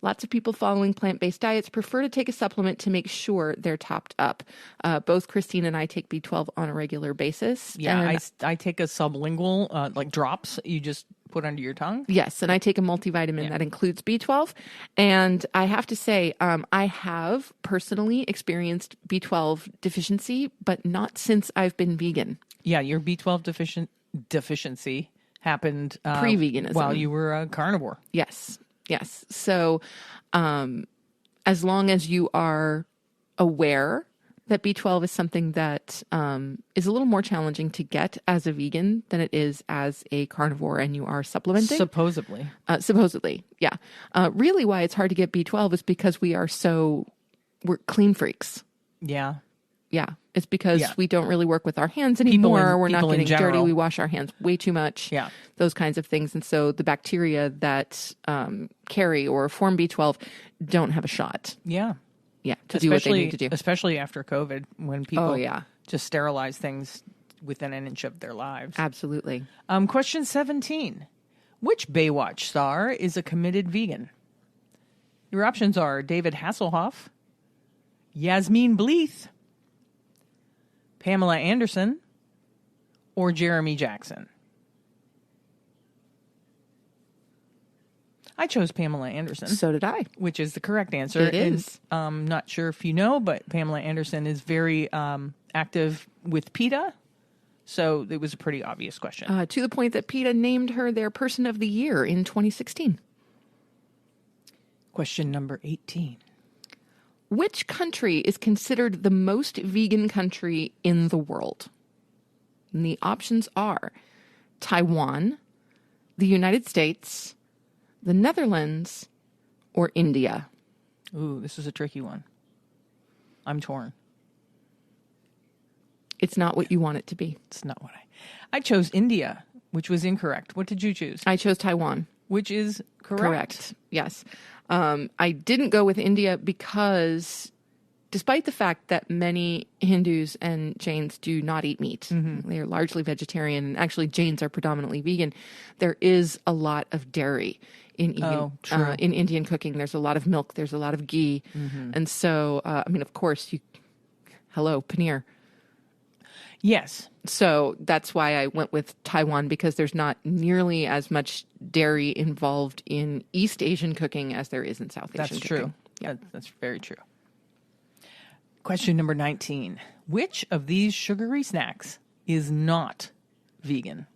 Lots of people following plant-based diets prefer to take a supplement to make sure they're topped up. Both Christine and I take B12 on a regular basis. Yeah, and I take a sublingual, like drops you just put under your tongue. Yes, and I take a multivitamin that includes B12. And I have to say, I have personally experienced B12 deficiency, but not since I've been vegan. Yeah, your B12 deficiency happened Pre-veganism. while you were a carnivore. Yes, yes. So as long as you are aware that B12 is something that is a little more challenging to get as a vegan than it is as a carnivore, and you are supplementing. Supposedly. Supposedly, yeah. Really why it's hard to get B12 is because we're clean freaks. Yeah. Yeah. It's because we don't really work with our hands anymore. We're not people in getting dirty. general. We wash our hands way too much. Yeah. Those kinds of things. And so the bacteria that carry or form B12 don't have a shot. Yeah. Yeah, to do what they need to do. Especially after COVID, when people yeah. just sterilize things within an inch of their lives. Absolutely. Question 17. Which Baywatch star is a committed vegan? Your options are David Hasselhoff, Yasmine Bleeth, Pamela Anderson, or Jeremy Jackson. I chose Pamela Anderson. So did I. Which is the correct answer. It is. And, not sure if you know, but Pamela Anderson is very active with PETA. So it was a pretty obvious question. To the point that PETA named her their Person of the Year in 2016. Question number 18. Which country is considered the most vegan country in the world? And the options are Taiwan, the United States, the Netherlands, or India. Ooh, this is a tricky one. I'm torn. It's not what you want it to be. It's not what I chose India, which was incorrect. What did you choose? I chose Taiwan. Which is correct. Yes. I didn't go with India because despite the fact that many Hindus and Jains do not eat meat, they are largely vegetarian, and actually Jains are predominantly vegan, there is a lot of dairy in in Indian cooking. There's a lot of milk, there's a lot of ghee. And so, of course, paneer. Yes. So that's why I went with Taiwan, because there's not nearly as much dairy involved in East Asian cooking as there is in South Asian cooking. True. Yeah, that's very true. Question number 19. Which of these sugary snacks is not vegan?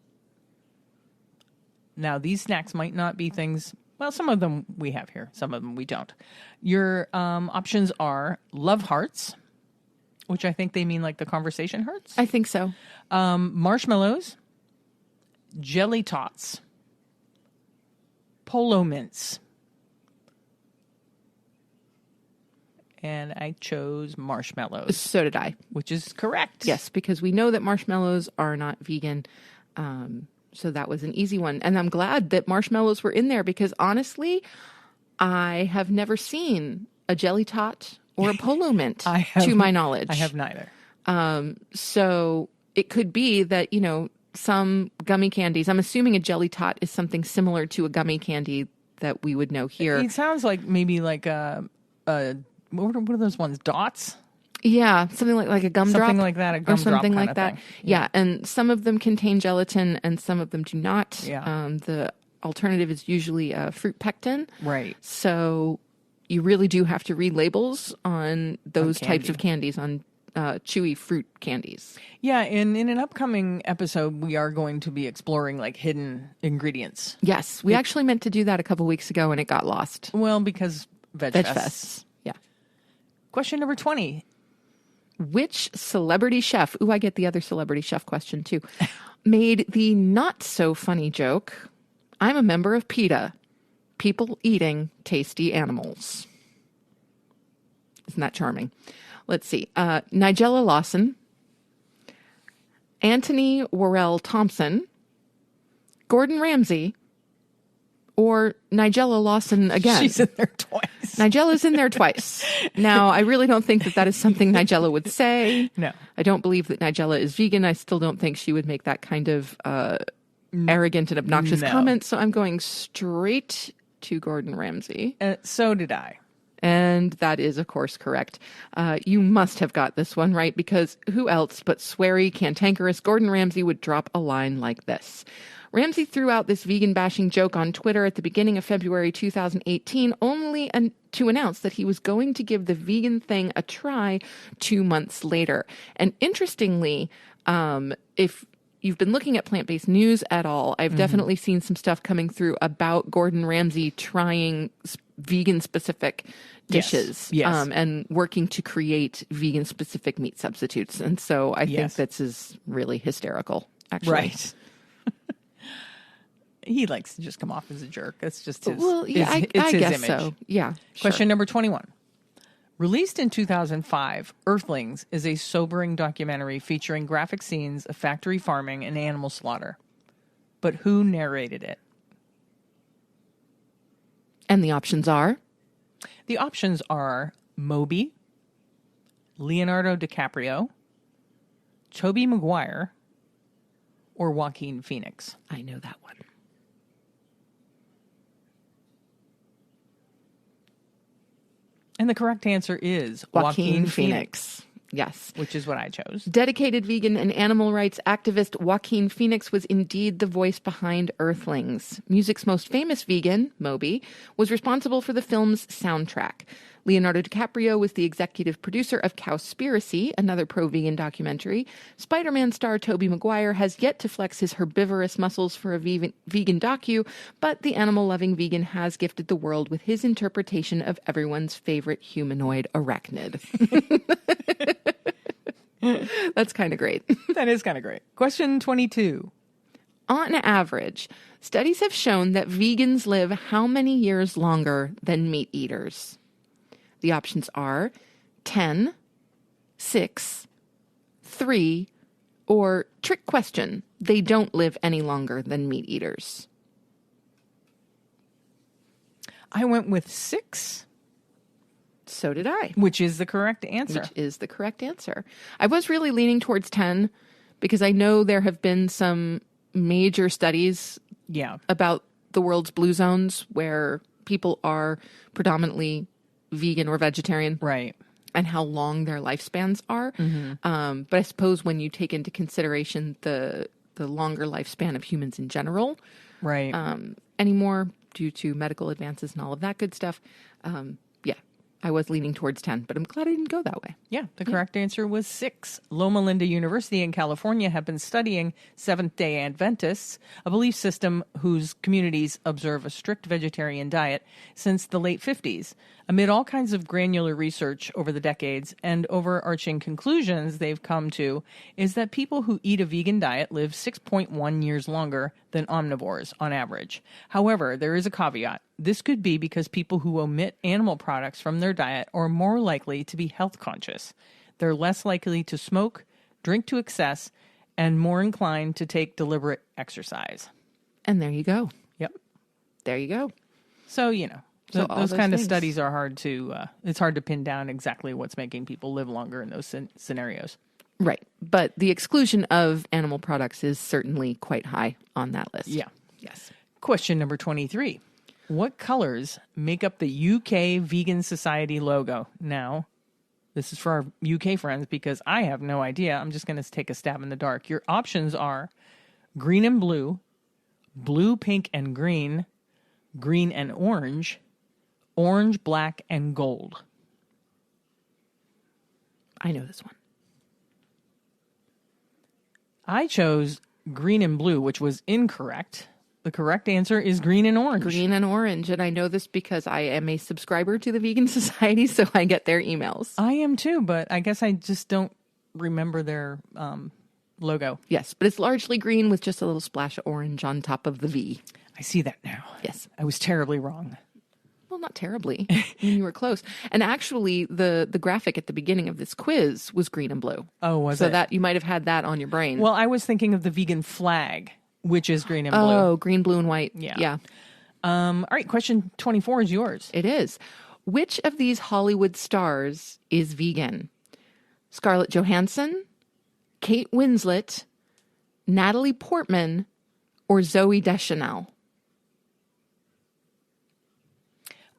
Now, these snacks might not be things, well, some of them we have here, some of them we don't. Your options are Love Hearts, which I think they mean like the conversation hearts. I think so. Marshmallows, Jelly Tots, Polo Mints. And I chose marshmallows. So did I. Which is correct. Yes, because we know that marshmallows are not vegan. So that was an easy one. And I'm glad that marshmallows were in there because honestly, I have never seen a jelly tot or a polo mint to my knowledge. I have neither. So it could be that, some gummy candies, I'm assuming a jelly tot is something similar to a gummy candy that we would know here. It sounds like maybe like what are those ones? Dots? Yeah, something like a gumdrop. Something like that, a gumdrop or something kind like of that. thing. Yeah, and some of them contain gelatin and some of them do not. Yeah. The alternative is usually fruit pectin. Right. So you really do have to read labels on those types candy. of candies, on chewy fruit candies. Yeah, and in an upcoming episode, we are going to be exploring like hidden ingredients. Yes, we actually meant to do that a couple weeks ago and it got lost. Well, because Veg Fests. Yeah. Question number 20. Which celebrity chef, I get the other celebrity chef question too, made the not so funny joke, I'm a member of PETA, people eating tasty animals. Isn't that charming? Let's see. Nigella Lawson, Anthony Worrell Thompson, Gordon Ramsay, or Nigella Lawson again. She's in there twice. Nigella's in there twice. Now, I really don't think that is something Nigella would say. No. I don't believe that Nigella is vegan. I still don't think she would make that kind of arrogant and obnoxious comment. So I'm going straight to Gordon Ramsay. So did I. And that is, of course, correct. You must have got this one right because who else but sweary, cantankerous Gordon Ramsay would drop a line like this? Ramsay threw out this vegan bashing joke on Twitter at the beginning of February 2018, only to announce that he was going to give the vegan thing a try 2 months later. And interestingly, if you've been looking at plant-based news at all, I've definitely seen some stuff coming through about Gordon Ramsay trying vegan-specific dishes Yes. and working to create vegan-specific meat substitutes. And so I think this is really hysterical, actually. Right. He likes to just come off as a jerk. That's just his, I his guess image. so. Yeah. Question number 21. Released in 2005, Earthlings is a sobering documentary featuring graphic scenes of factory farming and animal slaughter. But who narrated it? And the options are? The options are Moby, Leonardo DiCaprio, Tobey Maguire, or Joaquin Phoenix. I know that one. And the correct answer is Joaquin Phoenix. Yes. Which is what I chose. Dedicated vegan and animal rights activist Joaquin Phoenix was indeed the voice behind Earthlings. Music's most famous vegan, Moby, was responsible for the film's soundtrack. Leonardo DiCaprio was the executive producer of Cowspiracy, another pro-vegan documentary. Spider-Man star Tobey Maguire has yet to flex his herbivorous muscles for a vegan docu, but the animal-loving vegan has gifted the world with his interpretation of everyone's favorite humanoid arachnid. That's kind of great. That is kind of great. Question 22. On average, studies have shown that vegans live how many years longer than meat eaters? The options are 10, 6, 3, or trick question, they don't live any longer than meat eaters. I went with 6. So did I. Which is the correct answer. Which is the correct answer. I was really leaning towards 10 because I know there have been some major studies about the world's blue zones where people are predominantly vegan or vegetarian. Right. And how long their lifespans are. Mm-hmm. But I suppose when you take into consideration the longer lifespan of humans in general, right, anymore due to medical advances and all of that good stuff, I was leaning towards 10, but I'm glad I didn't go that way. Yeah, the correct answer was 6. Loma Linda University in California have been studying Seventh-day Adventists, a belief system whose communities observe a strict vegetarian diet since the late 50s. Amid all kinds of granular research over the decades and overarching conclusions they've come to is that people who eat a vegan diet live 6.1 years longer than omnivores on average. However, there is a caveat. This could be because people who omit animal products from their diet are more likely to be health conscious. They're less likely to smoke, drink to excess, and more inclined to take deliberate exercise. And there you go. Yep. There you go. So, So those kind of things. studies are hard to, it's hard to pin down exactly what's making people live longer in those scenarios. Right. But the exclusion of animal products is certainly quite high on that list. Yeah. Yes. Question number 23. What colors make up the UK Vegan Society logo? Now, this is for our UK friends because I have no idea. I'm just going to take a stab in the dark. Your options are green and blue, blue, pink, and green, green and orange, orange, black, and gold. I know this one. I chose green and blue, which was incorrect. The correct answer is green and orange. Green and orange. And I know this because I am a subscriber to the Vegan Society, so I get their emails. I am too, but I guess I just don't remember their logo. Yes, but it's largely green with just a little splash of orange on top of the V. I see that now. Yes. I was terribly wrong. Well, not terribly. I mean, you were close. And actually, the graphic at the beginning of this quiz was green and blue. Oh, was it? So that you might have had that on your brain. Well, I was thinking of the vegan flag, which is green and blue. Oh, green, blue, and white. Yeah. All right, question 24 is yours. It is. Which of these Hollywood stars is vegan? Scarlett Johansson, Kate Winslet, Natalie Portman, or Zooey Deschanel?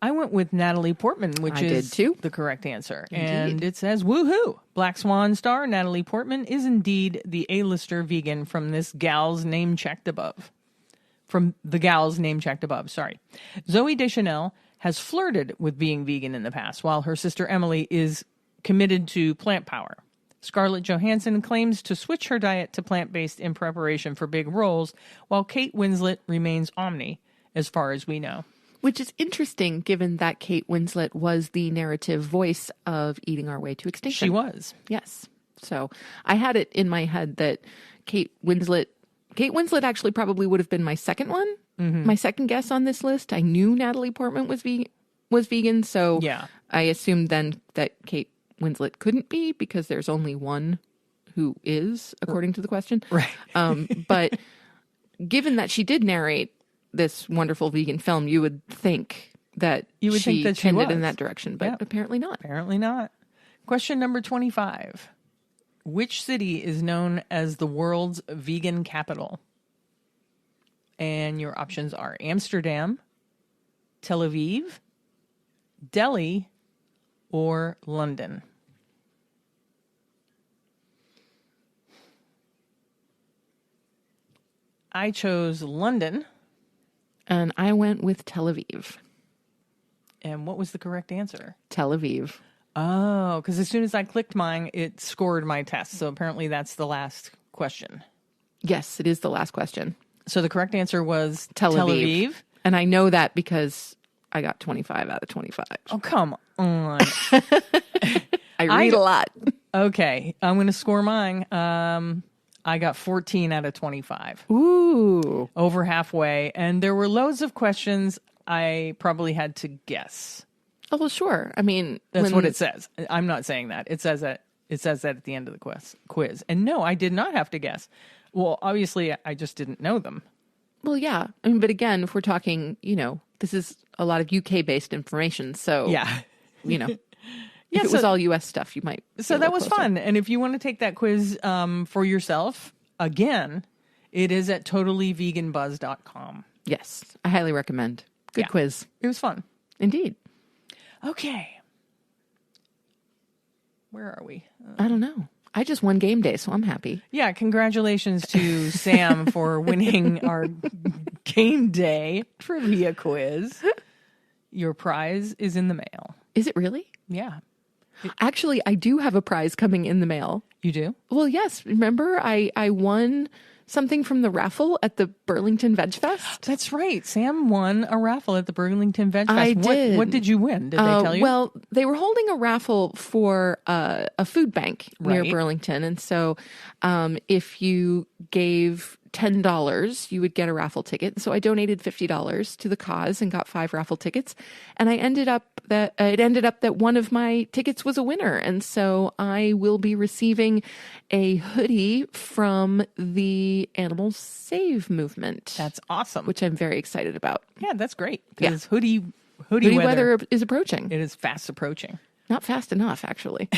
I went with Natalie Portman, which I is did too. the correct answer. Indeed. And it says, woohoo! Black Swan star Natalie Portman is indeed the A-lister vegan from this gal's name checked above. From the gal's name checked above, sorry. Zooey Deschanel has flirted with being vegan in the past, while her sister Emily is committed to plant power. Scarlett Johansson claims to switch her diet to plant-based in preparation for big roles, while Kate Winslet remains omni, as far as we know. Which is interesting, given that Kate Winslet was the narrative voice of Eating Our Way to Extinction. She was. Yes. So I had it in my head that Kate Winslet actually probably would have been my second one, my second guess on this list. I knew Natalie Portman was vegan, so Yeah. I assumed then that Kate Winslet couldn't be because there's only one who is, according to the question. Right. But given that she did narrate this wonderful vegan film, you would think that You would she think that she tended was. in that direction, but Yeah. apparently not. Apparently not. Question number 25. Which city is known as the world's vegan capital? And your options are Amsterdam, Tel Aviv, Delhi, or London. I chose London. And I went with Tel Aviv. And what was the correct answer? Tel Aviv. Oh, because as soon as I clicked mine, it scored my test. So apparently that's the last question. Yes, it is the last question. So the correct answer was Tel Aviv. And I know that because I got 25 out of 25. Oh, come on. I read a lot. Okay, I'm going to score mine. I got 14 out of 25. Ooh. Over halfway. And there were loads of questions I probably had to guess. Oh, well, sure. I mean, That's what it says. I'm not saying that. It says that at the end of the quiz. And no, I did not have to guess. Well, obviously, I just didn't know them. Well, yeah. I mean, but again, if we're talking, this is a lot of UK-based information. So, Yeah. If it was all U.S. stuff, you might. So that was fun. And if you want to take that quiz for yourself, again, it is at totallyveganbuzz.com. Yes, I highly recommend. Good quiz. It was fun. Indeed. Okay. Where are we? I don't know. I just won game day, so I'm happy. Yeah, congratulations to Sam for winning our game day trivia quiz. Your prize is in the mail. Is it really? Yeah. Actually, I do have a prize coming in the mail. You do? Well, yes. Remember, I won something from the raffle at the Burlington Veg Fest? That's right. Sam won a raffle at the Burlington Veg Fest. I did. What did you win? Did they tell you? Well, they were holding a raffle for a food bank near Right. Burlington. And so if you gave $10, you would get a raffle ticket. So I donated $50 to the cause and got 5 raffle tickets. And it ended up that one of my tickets was a winner. And so I will be receiving a hoodie from the Animal Save movement. That's awesome. Which I'm very excited about. Yeah, that's great. Because hoodie weather is approaching. It is fast approaching. Not fast enough, actually.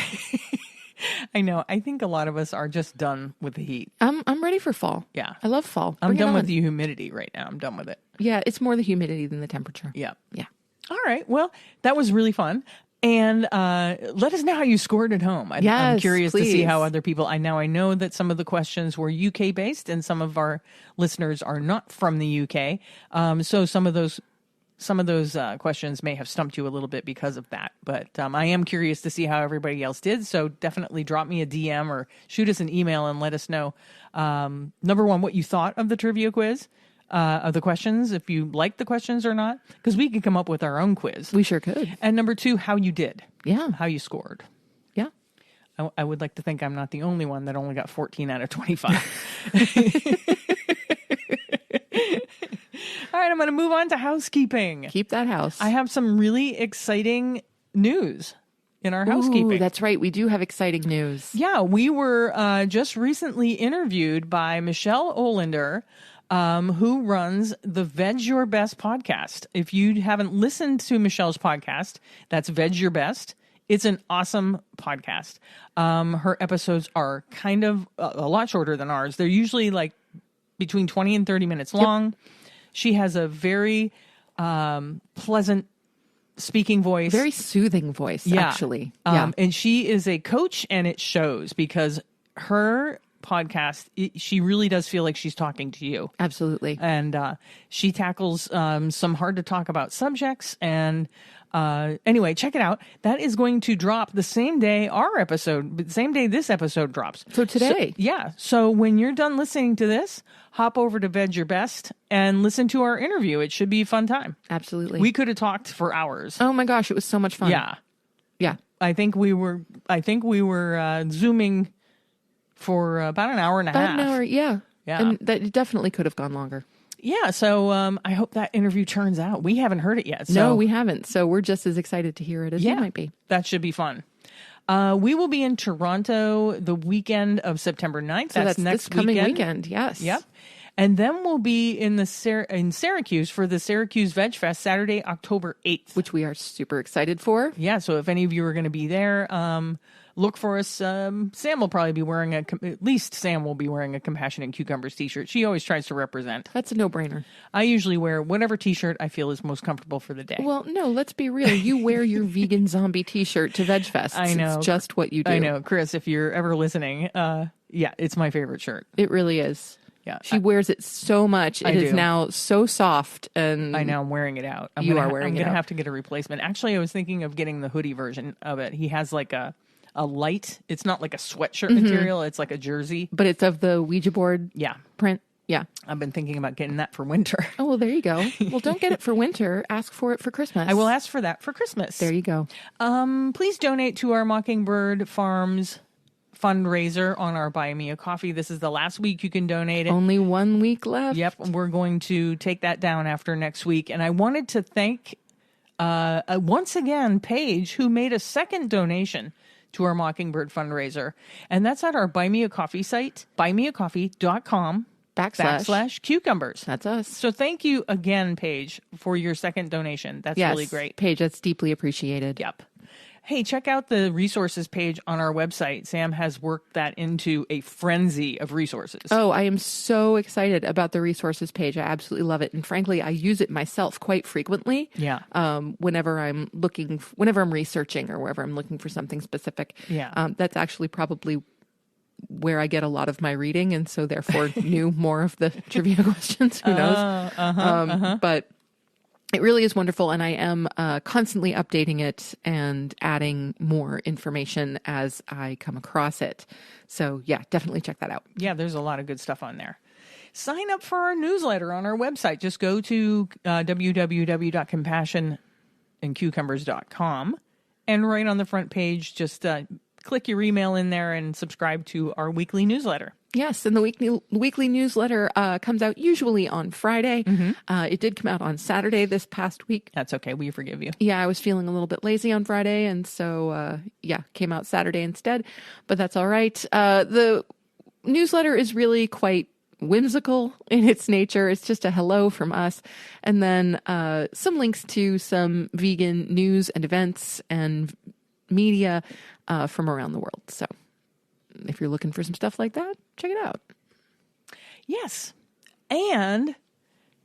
I know. I think a lot of us are just done with the heat. I'm ready for fall. Yeah. I love fall. I'm done with the humidity right now. I'm done with it. Yeah, it's more the humidity than the temperature. Yeah. Yeah. All right. Well, that was really fun. And let us know how you scored at home. I'm curious to see how other people. I know that some of the questions were UK based, and some of our listeners are not from the UK. So some of those questions may have stumped you a little bit because of that. But I am curious to see how everybody else did. So definitely drop me a DM or shoot us an email and let us know, number one, what you thought of the trivia quiz, of the questions, if you liked the questions or not, because we could come up with our own quiz. We sure could. And number two, how you did. Yeah. How you scored. Yeah. I would like to think I'm not the only one that only got 14 out of 25. All right, I'm going to move on to housekeeping. Keep that house. I have some really exciting news in our housekeeping. Ooh, that's right. We do have exciting news. Yeah, we were just recently interviewed by Michelle Olander, who runs the Veg Your Best podcast. If you haven't listened to Michelle's podcast, that's Veg Your Best. It's an awesome podcast. Her episodes are kind of a lot shorter than ours. They're usually like between 20 and 30 minutes long. Yep. She has a very pleasant speaking voice. Very soothing voice, actually. And she is a coach, and it shows because her podcast, she really does feel like she's talking to you. Absolutely. And she tackles some hard to talk about subjects. And anyway, check it out. That is going to drop the same day the same day this episode drops. So today. So when you're done listening to this, hop over to Veg Your Best and listen to our interview. It should be a fun time. Absolutely. We could have talked for hours. Oh my gosh, it was so much fun. Yeah. Yeah. I think we were Zooming for about an hour and a half. About an hour, yeah. Yeah. And that definitely could have gone longer. Yeah, so I hope that interview turns out. We haven't heard it yet. So. No, we haven't. So we're just as excited to hear it as you might be. That should be fun. We will be in Toronto the weekend of September 9th. So that's next this coming weekend. Yes. Yep. And then we'll be in Syracuse for the Syracuse Veg Fest Saturday, October 8th. Which we are super excited for. Yeah, so if any of you are going to be there, look for us. Sam will probably be wearing at least Sam will be wearing a Compassionate Cucumbers t-shirt. She always tries to represent. That's a no-brainer. I usually wear whatever t-shirt I feel is most comfortable for the day. Well, no, let's be real. You wear your vegan zombie t-shirt to Veg Fest. I know. It's just what you do. I know. Chris, if you're ever listening, it's my favorite shirt. It really is. Yeah, she wears it so much. It is now so soft, and I know I'm wearing it out. I'm gonna have to get a replacement. Actually, I was thinking of getting the hoodie version of it. He has like a light. It's not like a sweatshirt material. It's like a jersey, but it's of the Ouija board. Print. Yeah, I've been thinking about getting that for winter. Oh well, there you go. Well, don't get it for winter. Ask for it for Christmas. I will ask for that for Christmas. There you go. Please donate to our Mockingbird Farms fundraiser on our Buy Me a Coffee. This is the last week you can donate it. Only 1 week left. Yep. We're going to take that down after next week. And I wanted to thank, once again, Paige, who made a second donation to our Mockingbird fundraiser. And that's at our Buy Me a Coffee site, buymeacoffee.com / cucumbers. That's us. So thank you again, Paige, for your second donation. That's really great. Paige, that's deeply appreciated. Yep. Hey, check out the resources page on our website. Sam has worked that into a frenzy of resources. Oh, I am so excited about the resources page. I absolutely love it. And frankly, I use it myself quite frequently. Yeah. Whenever I'm researching or wherever I'm looking for something specific. Yeah. That's actually probably where I get a lot of my reading. And so therefore knew more of the trivia questions. Who knows? But it really is wonderful, and I am constantly updating it and adding more information as I come across it. So, yeah, definitely check that out. Yeah, there's a lot of good stuff on there. Sign up for our newsletter on our website. Just go to www.compassionandcucumbers.com, and right on the front page, just click your email in there and subscribe to our weekly newsletter. Yes, and the weekly newsletter comes out usually on Friday. It did come out on Saturday this past week. That's okay. We forgive you. Yeah, I was feeling a little bit lazy on Friday, and so, came out Saturday instead. But that's all right. The newsletter is really quite whimsical in its nature. It's just a hello from us. And then some links to some vegan news and events and media from around the world. So if you're looking for some stuff like that, check it out. Yes. And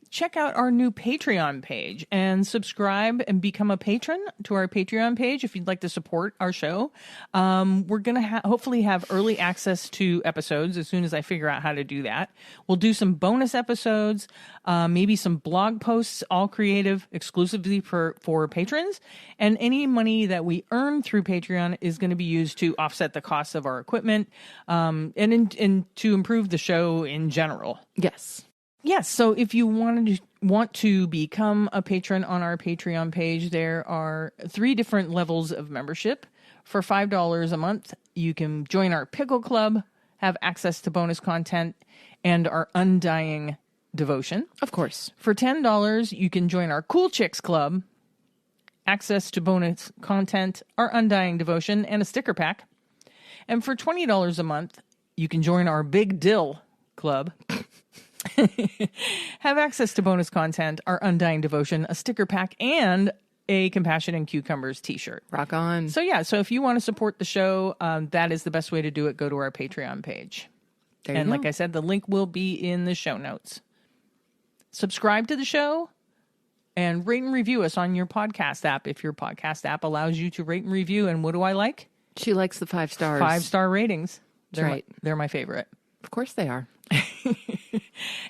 check out our new Patreon page and subscribe and become a patron to our Patreon page if you'd like to support our show. We're going to hopefully have early access to episodes as soon as I figure out how to do that. We'll do some bonus episodes, maybe some blog posts, all creative exclusively for patrons. And any money that we earn through Patreon is going to be used to offset the costs of our equipment and to improve the show in general. Yes. Yes, so if you want to become a patron on our Patreon page, there are 3 different levels of membership. For $5 a month, you can join our Pickle Club, have access to bonus content, and our undying devotion. Of course. For $10, you can join our Cool Chicks Club, access to bonus content, our undying devotion, and a sticker pack. And for $20 a month, you can join our Big Dill Club. Have access to bonus content, our undying devotion, a sticker pack, and a Compassion and Cucumbers t-shirt. Rock on. So if you want to support the show, that is the best way to do it. Go to our Patreon page. And like I said, the link will be in the show notes. Subscribe to the show and rate and review us on your podcast app if your podcast app allows you to rate and review. And what do I like? She likes the 5 stars. 5-star ratings. That's right. They're my favorite. Of course they are.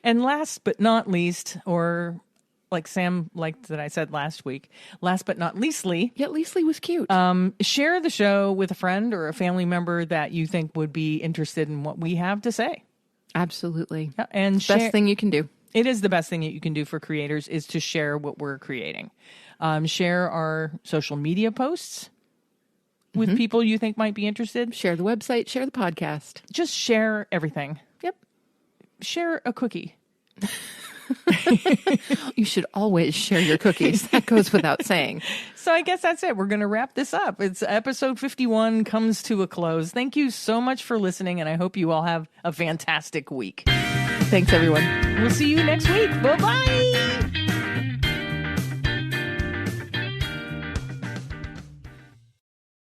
And last but not least, or like Sam liked that I said last week, last but not leastly. Yeah, Leasley was cute. Share the show with a friend or a family member that you think would be interested in what we have to say. Absolutely. Yeah, and best thing you can do. It is the best thing that you can do for creators is to share what we're creating. Share our social media posts with people you think might be interested. Share the website, share the podcast. Just share everything. Yep. Share a cookie. You should always share your cookies. That goes without saying. So I guess that's it. We're going to wrap this up. It's episode 51 comes to a close. Thank you so much for listening, and I hope you all have a fantastic week. Thanks, everyone. We'll see you next week. Bye-bye.